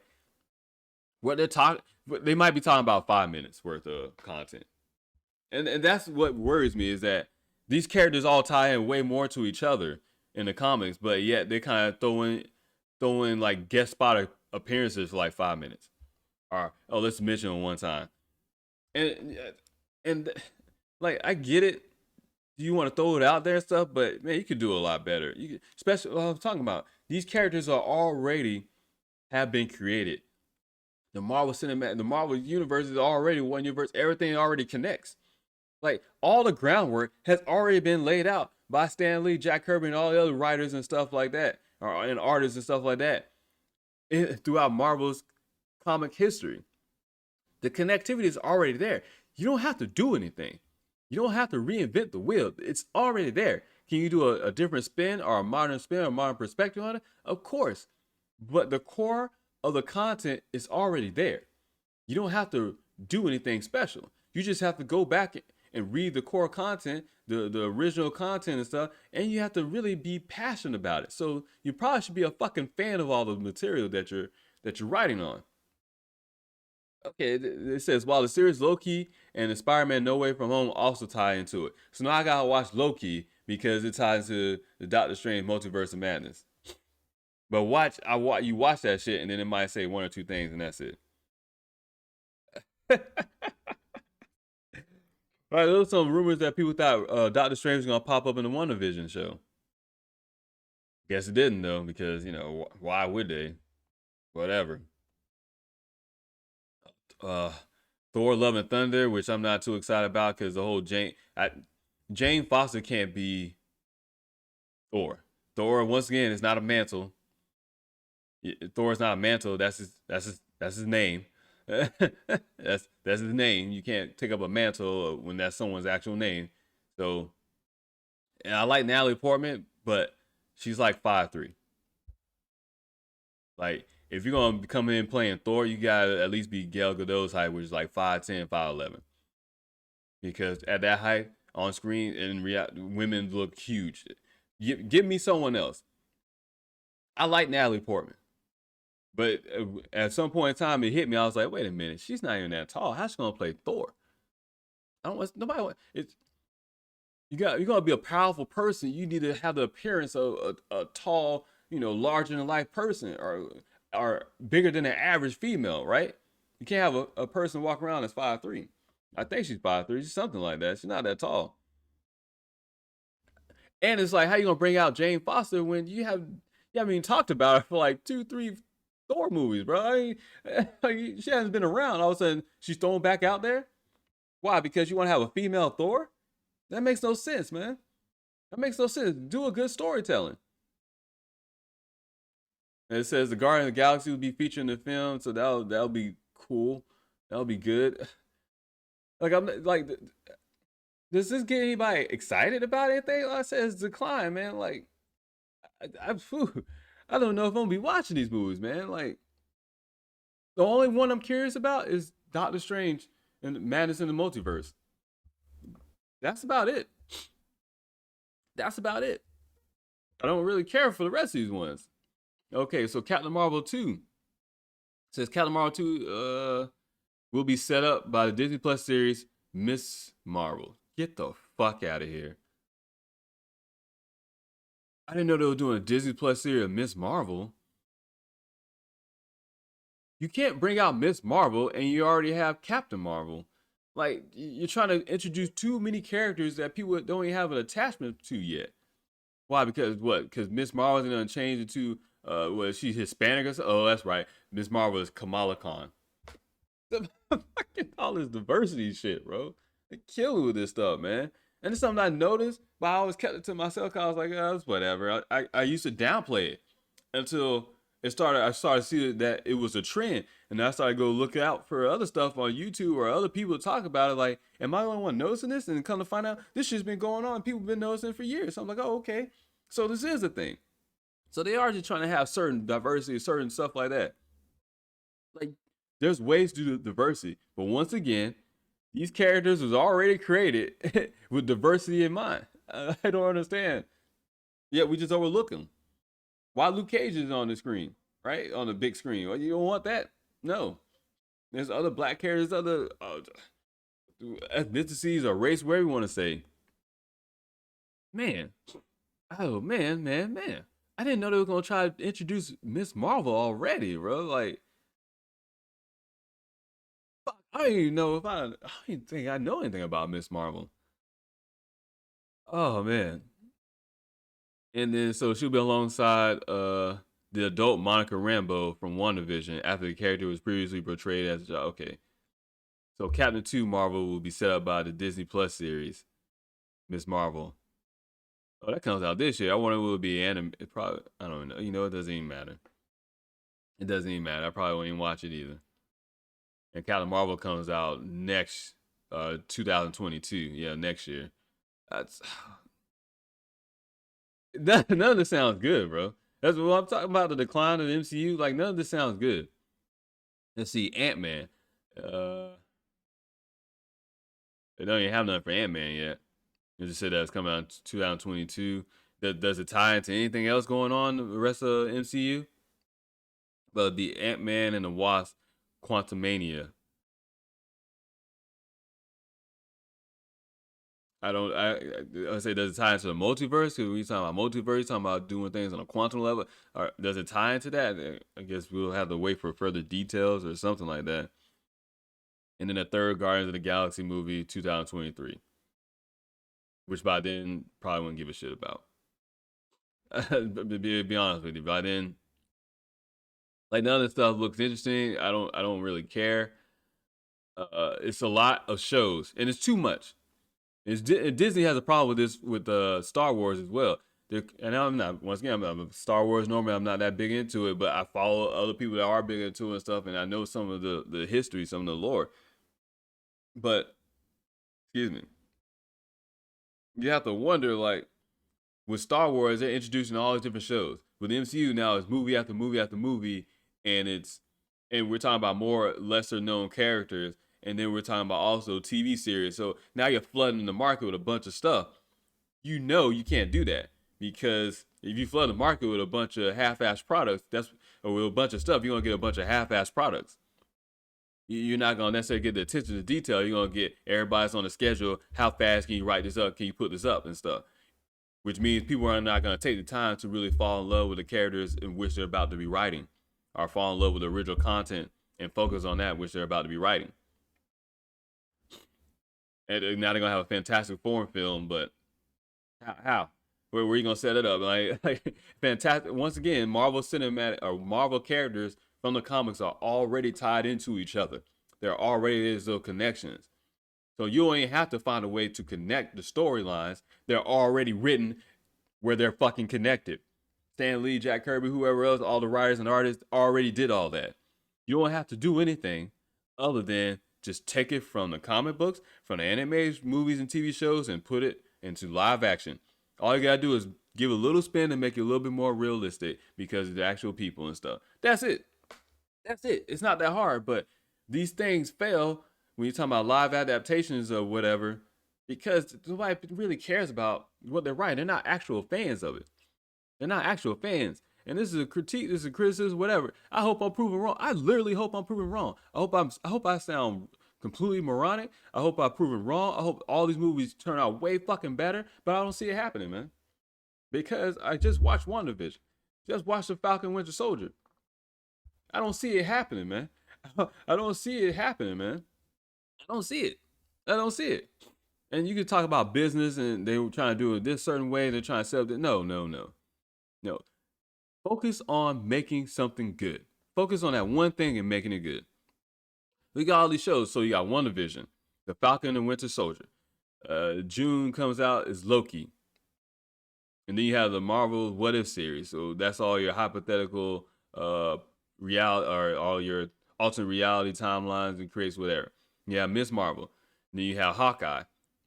what they're talking. but they might be talking about 5 minutes worth of content. And that's what worries me is that these characters all tie in way more to each other in the comics, but yet they kind of throw in like guest spot appearances for like 5 minutes. Or oh, let's mention them one time. And like I get it. You want to throw it out there and stuff, but man, you could do a lot better. Especially what I'm talking about. These characters are already have been created. The Marvel universe is already one universe. Everything already connects. Like all the groundwork has already been laid out by Stan Lee, Jack Kirby, and all the other writers and stuff like that, and artists and stuff like that, throughout Marvel's comic history. The connectivity is already there. You don't have to do anything. You don't have to reinvent the wheel. It's already there. Can you do a different spin or a modern spin or a modern perspective on it? Of course. But the core of the content is already there. You don't have to do anything special. You just have to go back and read the core content, the original content and stuff, and you have to really be passionate about it. So you probably should be a fucking fan of all the material that you're writing on. Okay, it says while the series Loki and the Spider-Man No Way From Home also tie into it. So now I gotta watch Loki because it ties to the Doctor Strange Multiverse of Madness. But you watch that shit and then it might say one or two things and that's it. All right, those are some rumors that people thought Doctor Strange was gonna pop up in the WandaVision show. Guess it didn't though, because why would they? Whatever. Thor: Love and Thunder, which I'm not too excited about because the whole Jane Foster can't be Thor. Thor once again is not a mantle. Thor is not a mantle. That's his name. that's his name. You can't take up a mantle when that's someone's actual name. So, and I like Natalie Portman, but she's like 5'3". Like if you're gonna come in playing Thor, you gotta at least be Gal Gadot's height, which is like 5'10", 5'11". Because at that height on screen and women look huge. Give me someone else. I like Natalie Portman, but at some point in time it hit me. I was like, wait a minute, she's not even that tall. How's she gonna play Thor? I don't want nobody. It's you're gonna be a powerful person. You need to have the appearance of a tall, larger than life person, or bigger than an average female, right? You can't have a person walk around that's 5'3". I think she's 5'3", she's something like that. She's not that tall. And it's like, how you gonna bring out Jane Foster when you haven't even talked about her for like 2, 3 Thor movies, bro? She hasn't been around. All of a sudden, she's thrown back out there. Why? Because you want to have a female Thor? That makes no sense, man. That makes no sense. Do a good storytelling. And it says the Guardian of the Galaxy will be featured in the film, so that'll be cool. That'll be good. Like I'm like, does this get anybody excited about anything? Like I said, it's decline, man. Like I don't know if I'm gonna be watching these movies, man. Like the only one I'm curious about is Doctor Strange and Madness in the Multiverse. That's about it. That's about it. I don't really care for the rest of these ones. Okay, so Captain Marvel 2 says Captain Marvel 2 will be set up by the Disney Plus series Miss Marvel. Get the fuck out of here. I didn't know they were doing a Disney Plus series of Miss Marvel. You can't bring out Miss Marvel and you already have Captain Marvel. Like, you're trying to introduce too many characters that people don't even have an attachment to yet. Why? Because what? Because Miss Marvel's gonna change it to she's Hispanic or something? Oh, that's right. Miss Marvel is Kamala Khan. Fucking all this diversity shit, bro. They kill me with this stuff, man. And it's something I noticed, but I always kept it to myself because I was like, oh, it's whatever. I used to downplay it until I started to see that it was a trend. And I started to go look out for other stuff on YouTube or other people to talk about it. Like, am I the only one noticing this? And come to find out, this shit's been going on. People have been noticing it for years. So I'm like, oh, okay. So this is a thing. So they are just trying to have certain diversity, certain stuff like that. Like, there's ways to do diversity. But once again, these characters was already created with diversity in mind. I don't understand. Yet we just overlook them. Why Luke Cage is on the screen, right? On the big screen. Well, you don't want that? No. There's other black characters, other ethnicities or race, whatever you want to say. Man, oh man. I didn't know they were gonna try to introduce Miss Marvel already, bro. Like, fuck, I don't even know if I don't even think I know anything about Miss Marvel. Oh man. And then so she'll be alongside the adult Monica Rambeau from WandaVision after the character was previously portrayed as okay. So Captain 2 Marvel will be set up by the Disney Plus series, Miss Marvel. Oh, that comes out this year. I wonder will it be anime. It probably I don't know. You know, it doesn't even matter. It doesn't even matter. I probably won't even watch it either. And Captain Marvel comes out next 2022. Yeah, next year. That's none of this sounds good, bro. That's what I'm talking about. The decline of the MCU. Like none of this sounds good. Let's see, Ant Man. They don't even have nothing for Ant Man yet. They just said that it's coming out in 2022. Does it tie into anything else going on in the rest of the MCU? But the Ant Man and the Wasp, Quantumania. I don't. I say does it tie into the multiverse? Because we talking about multiverse, talking about doing things on a quantum level. Or does it tie into that? I guess we'll have to wait for further details or something like that. And then the third Guardians of the Galaxy movie, 2023, which by then probably wouldn't give a shit about. be honest with you, by then, like none of this stuff looks interesting. I don't really care. It's a lot of shows, and it's too much. Disney has a problem with this with Star Wars as well. And I'm not once again I'm a Star Wars normally I'm not that big into it, but I follow other people that are big into it and stuff, and I know some of the history, some of the lore. But excuse me, you have to wonder like with Star Wars they're introducing all these different shows. With the MCU now it's movie after movie after movie, and we're talking about more lesser known characters, and then we're talking about also TV series. So now you're flooding the market with a bunch of stuff. You know you can't do that because if you flood the market with a bunch of half-ass products, or with a bunch of stuff, you're gonna get a bunch of half-ass products. You're not gonna necessarily get the attention to detail. You're gonna get everybody's on the schedule. How fast can you write this up? Can you put this up and stuff? Which means people are not gonna take the time to really fall in love with the characters in which they're about to be writing, or fall in love with the original content and focus on that which they're about to be writing. And now they're gonna have a fantastic foreign film, but how? Where are you gonna set it up? Like fantastic. Once again, Marvel cinematic or Marvel characters from the comics are already tied into each other. There already is those connections. So you don't even have to find a way to connect the storylines. They're already written where they're fucking connected. Stan Lee, Jack Kirby, whoever else, all the writers and artists already did all that. You don't have to do anything other than just take it from the comic books, from the animated movies and TV shows, and put it into live action. All you gotta do is give a little spin and make it a little bit more realistic because of the actual people and stuff. That's it. That's it. It's not that hard, but these things fail when you're talking about live adaptations or whatever because nobody really cares about what they're writing. They're not actual fans of it. They're not actual fans. And this is a critique, this is a criticism, whatever. I hope I'm proven wrong. I literally hope I'm proven wrong. I hope I sound completely moronic. I hope I'm proven wrong. I hope all these movies turn out way fucking better, but I don't see it happening, man. Because I just watched WandaVision. Just watched the Falcon Winter Soldier. I don't see it happening, man. I don't see it happening, man. I don't see it. I don't see it. And you can talk about business and they were trying to do it this certain way. They're trying to sell it. No. Focus on making something good. Focus on that one thing and making it good. We got all these shows. So you got WandaVision, The Falcon and Winter Soldier. June comes out is Loki. And then you have the Marvel What If series. So that's all your hypothetical reality or all your alternate reality timelines and creates whatever. You have Miss Marvel. Then you have Hawkeye,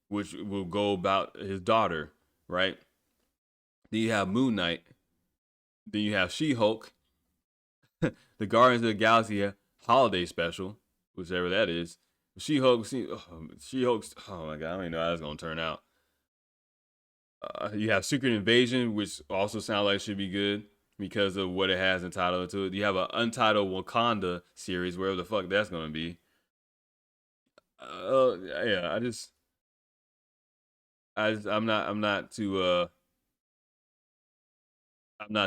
which will go about his daughter, right? Then you have Moon Knight. Then you have She-Hulk, the Guardians of the Galaxy holiday special, whichever that is. She-Hulk, She-Hulk. Oh my god, I don't even know how that's gonna turn out. You have Secret Invasion, which also sounds like it should be good. because of what it has entitled to it. You have an Untitled Wakanda series, wherever the fuck that's gonna be. Yeah, I'm not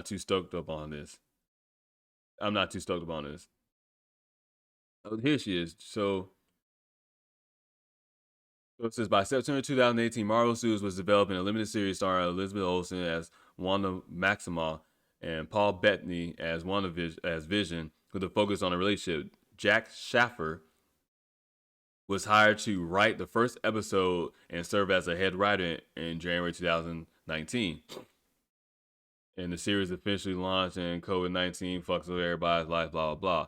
too stoked up on this. I'm not too stoked up on this. Oh, here she is. So it says by September 2018, Marvel Studios was developing a limited series starring Elizabeth Olsen as Wanda Maximoff and Paul Bettany as as Vision, with a focus on a relationship. Jack Schaffer was hired to write the first episode and serve as a head writer in January 2019. And the series officially launched, and COVID-19 fucks with everybody's life, blah, blah, blah.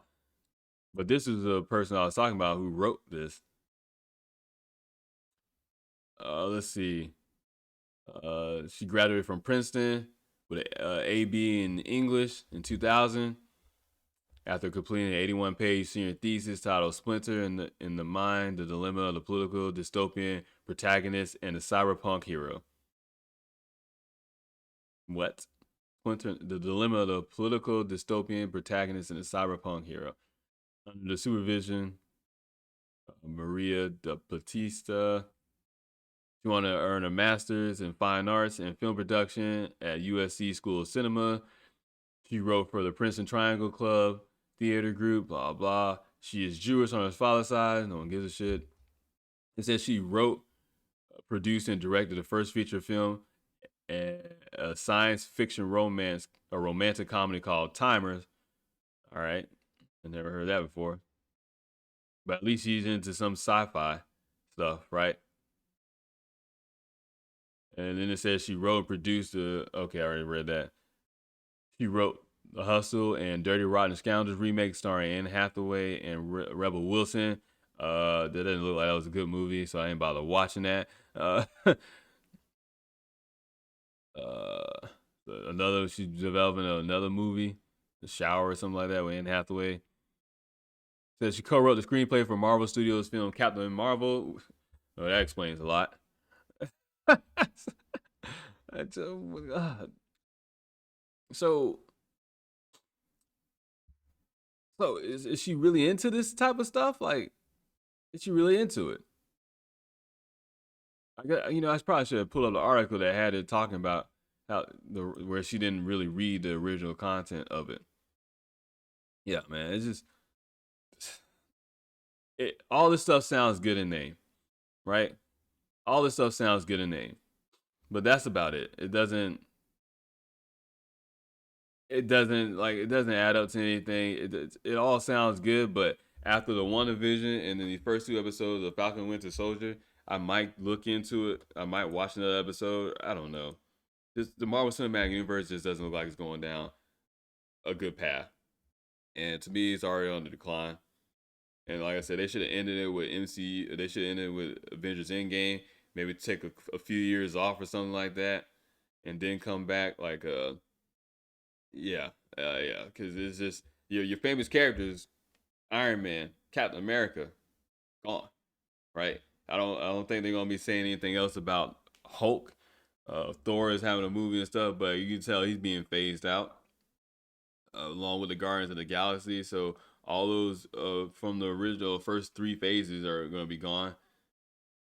But this is the person I was talking about who wrote this. Let's see. She graduated from Princeton with an AB in English in 2000 after completing an 81-page senior thesis titled Splinter in the Mind, the Dilemma of the Political Dystopian Protagonist and the Cyberpunk Hero. What? Splinter, the Dilemma of the Political Dystopian Protagonist and the Cyberpunk Hero. Under the supervision of Maria de Batista, she wanted to earn a master's in fine arts and film production at USC School of Cinema. She wrote for the Princeton Triangle Club theater group, blah, blah. She is Jewish on her father's side. No one gives a shit. It says she wrote, produced, and directed the first feature film, a science fiction romance, a romantic comedy called Timers. All right. I never heard that before. But at least she's into some sci-fi stuff, right? And then it says she wrote and produced okay, I already read that. She wrote The Hustle and Dirty Rotten Scoundrels remake starring Anne Hathaway and Rebel Wilson. That didn't look like that was a good movie, so I ain't bother watching that. Uh, she's developing another movie, The Shower or something like that with Anne Hathaway. Says she co-wrote the screenplay for Marvel Studios' film Captain Marvel. Oh, that explains a lot. So, so is she really into this type of stuff? Like, is she really into it? I got, I probably should have pulled up the article that had it talking about how where she didn't really read the original content of it. Yeah, man, it's just all this stuff sounds good in name, right? All this stuff sounds good in name, but that's about it. It doesn't add up to anything. It all sounds good, but after the WandaVision and then the first two episodes of Falcon and Winter Soldier, I might look into it. I might watch another episode. I don't know. The Marvel Cinematic Universe just doesn't look like it's going down a good path, and to me, it's already on the decline. And like I said, they should have ended it with MCU. They should have ended it with Avengers Endgame. Maybe take a few years off or something like that, and then come back like yeah, yeah, because it's just your famous characters, Iron Man, Captain America, gone, right? I don't think they're gonna be saying anything else about Hulk. Thor is having a movie and stuff, but you can tell he's being phased out, along with the Guardians of the Galaxy. So all those from the original first three phases are gonna be gone.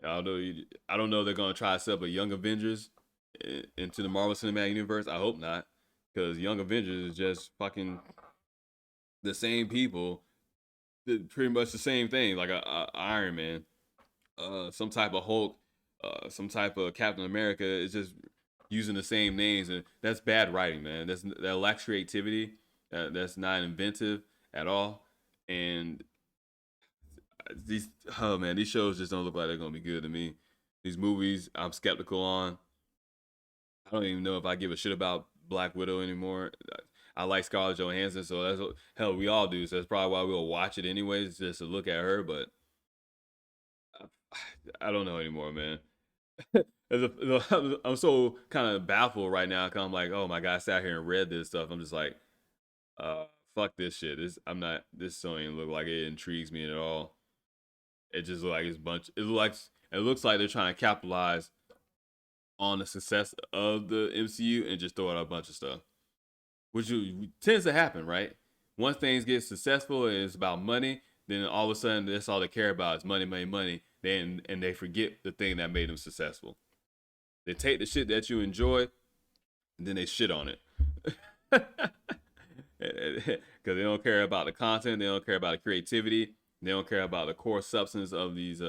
I don't know if they're gonna try to set up a Young Avengers into the Marvel Cinematic Universe. I hope not, because Young Avengers is just fucking the same people, did pretty much the same thing, like a Iron Man, some type of Hulk, some type of Captain America. It's just using the same names, and that's bad writing, man. That lacks creativity. That's not inventive at all, and these oh man, these shows just don't look like they're gonna be good to me. These movies, I'm skeptical on. I don't even know if I give a shit about Black Widow anymore. I like Scarlett Johansson, so that's what hell we all do. So that's probably why we'll watch it anyways, just to look at her. But I don't know anymore, man. I'm so kind of baffled right now. Cause I'm like, oh my god, I sat here and read this stuff. I'm just like, uh, fuck this shit. I'm not. This song ain't look like it intrigues me at all. It just looks like it's bunch. It looks like they're trying to capitalize on the success of the MCU and just throw out a bunch of stuff. which tends to happen, right? Once things get successful and it's about money, then all of a sudden that's all they care about is money, money, money. Then and they forget the thing that made them successful. They take the shit that you enjoy, and then they shit on it. Because they don't care about the content, they don't care about the creativity, they don't care about the core substance of these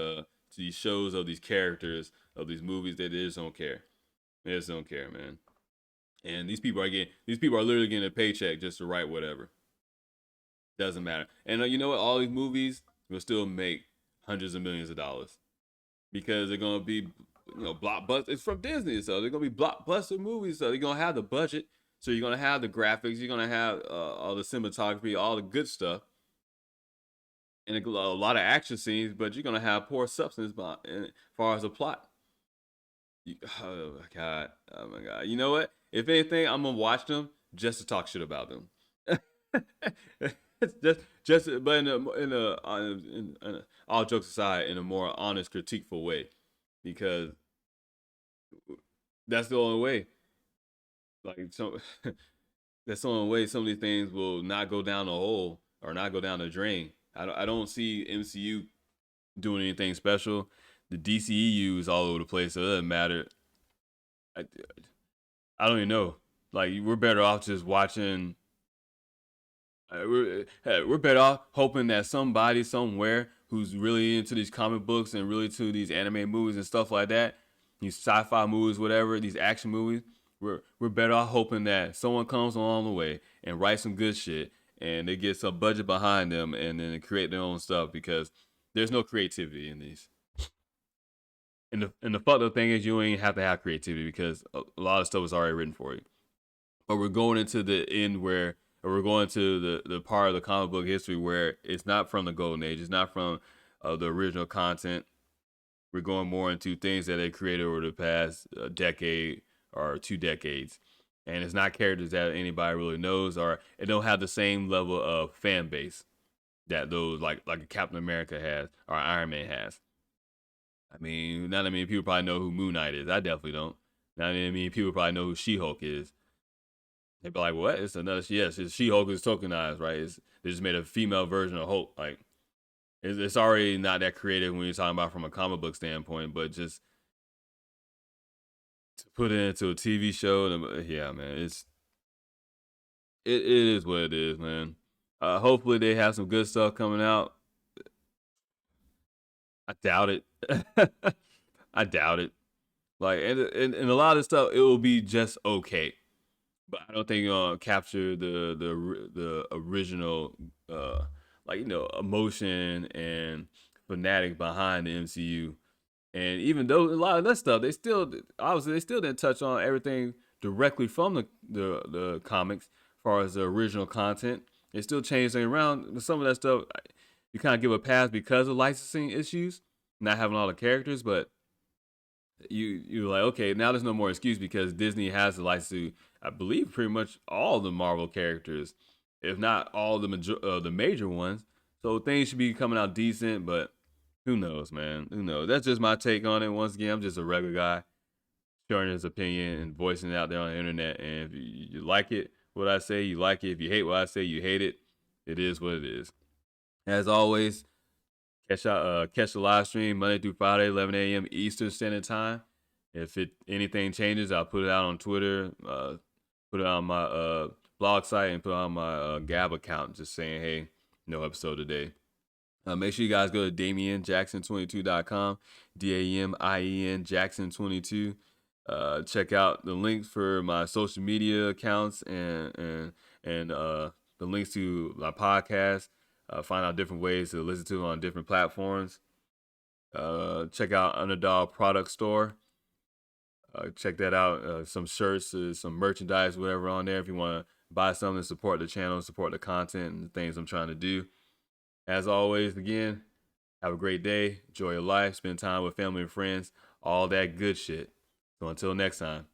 shows, of these characters, of these movies. They just don't care. They just don't care, man. And these people are literally getting a paycheck just to write whatever. Doesn't matter. And you know what? All these movies will still make hundreds of millions of dollars because they're gonna be, blockbuster. It's from Disney, so they're gonna be blockbuster movies. So they're gonna have the budget. So you're gonna have the graphics. You're gonna have all the cinematography, all the good stuff, and a lot of action scenes. But you're gonna have poor substance as far as the plot. Oh my god! Oh my god! You know what? If anything, I'm gonna watch them just to talk shit about them. But all jokes aside, in a more honest, critiqueful way, because that's the only way. Like so, that's the only way some of these things will not go down the hole or not go down the drain. I don't see MCU doing anything special. The DCEU is all over the place, so it doesn't matter. I, I don't even know. Like we're better off just watching. We're better off hoping that somebody somewhere who's really into these comic books and really to these anime movies and stuff like that, these sci-fi movies, whatever, these action movies. We're better off hoping that someone comes along the way and writes some good shit and they get some budget behind them and then create their own stuff because there's no creativity in these. And the fucked up thing is you ain't have to have creativity because a lot of stuff is already written for you. But we're going into the end where or we're going to the part of the comic book history where it's not from the golden age, it's not from the original content. We're going more into things that they created over the past decade or 2 decades, and it's not characters that anybody really knows or it don't have the same level of fan base that those like a Captain America has or Iron Man has. I mean, not that many people probably know who Moon Knight is. I definitely don't. Not that many people probably know who She Hulk is. They'd be like, "What? It's another." Yes, it's She Hulk is tokenized, right? They just made a female version of Hulk. Like, it's already not that creative when you're talking about from a comic book standpoint, but just to put it into a TV show, yeah, man, it is what it is, man. Hopefully they have some good stuff coming out. I doubt it. I doubt it. Like, and a lot of stuff, it will be just okay. But I don't think you're gonna capture the original emotion and fanatic behind the MCU. And even though a lot of that stuff, they still didn't touch on everything directly from the comics as far as the original content. They still changed things around. But some of that stuff you kind of give a pass because of licensing issues, not having all the characters, but you're like, okay, now there's no more excuse because Disney has the license to, I believe, pretty much all the Marvel characters, if not all the major ones. So things should be coming out decent, but who knows, man? Who knows? That's just my take on it. Once again, I'm just a regular guy sharing his opinion and voicing it out there on the internet. And if you like it, what I say, you like it. If you hate what I say, you hate it. It is what it is. As always, catch the live stream Monday through Friday, 11 a.m. Eastern Standard Time. If anything changes, I'll put it out on Twitter, put it on my blog site, and put it on my Gab account, just saying, hey, no episode today. Make sure you guys go to DamienJackson22.com, DAMIEN Jackson22. Check out the links for my social media accounts and the links to my podcast. Find out different ways to listen to it on different platforms. Check out Underdog Product Store. Check that out. Some shirts, some merchandise, whatever on there. If you want to buy something, support the channel, support the content and the things I'm trying to do. As always, again, have a great day. Enjoy your life. Spend time with family and friends. All that good shit. So until next time.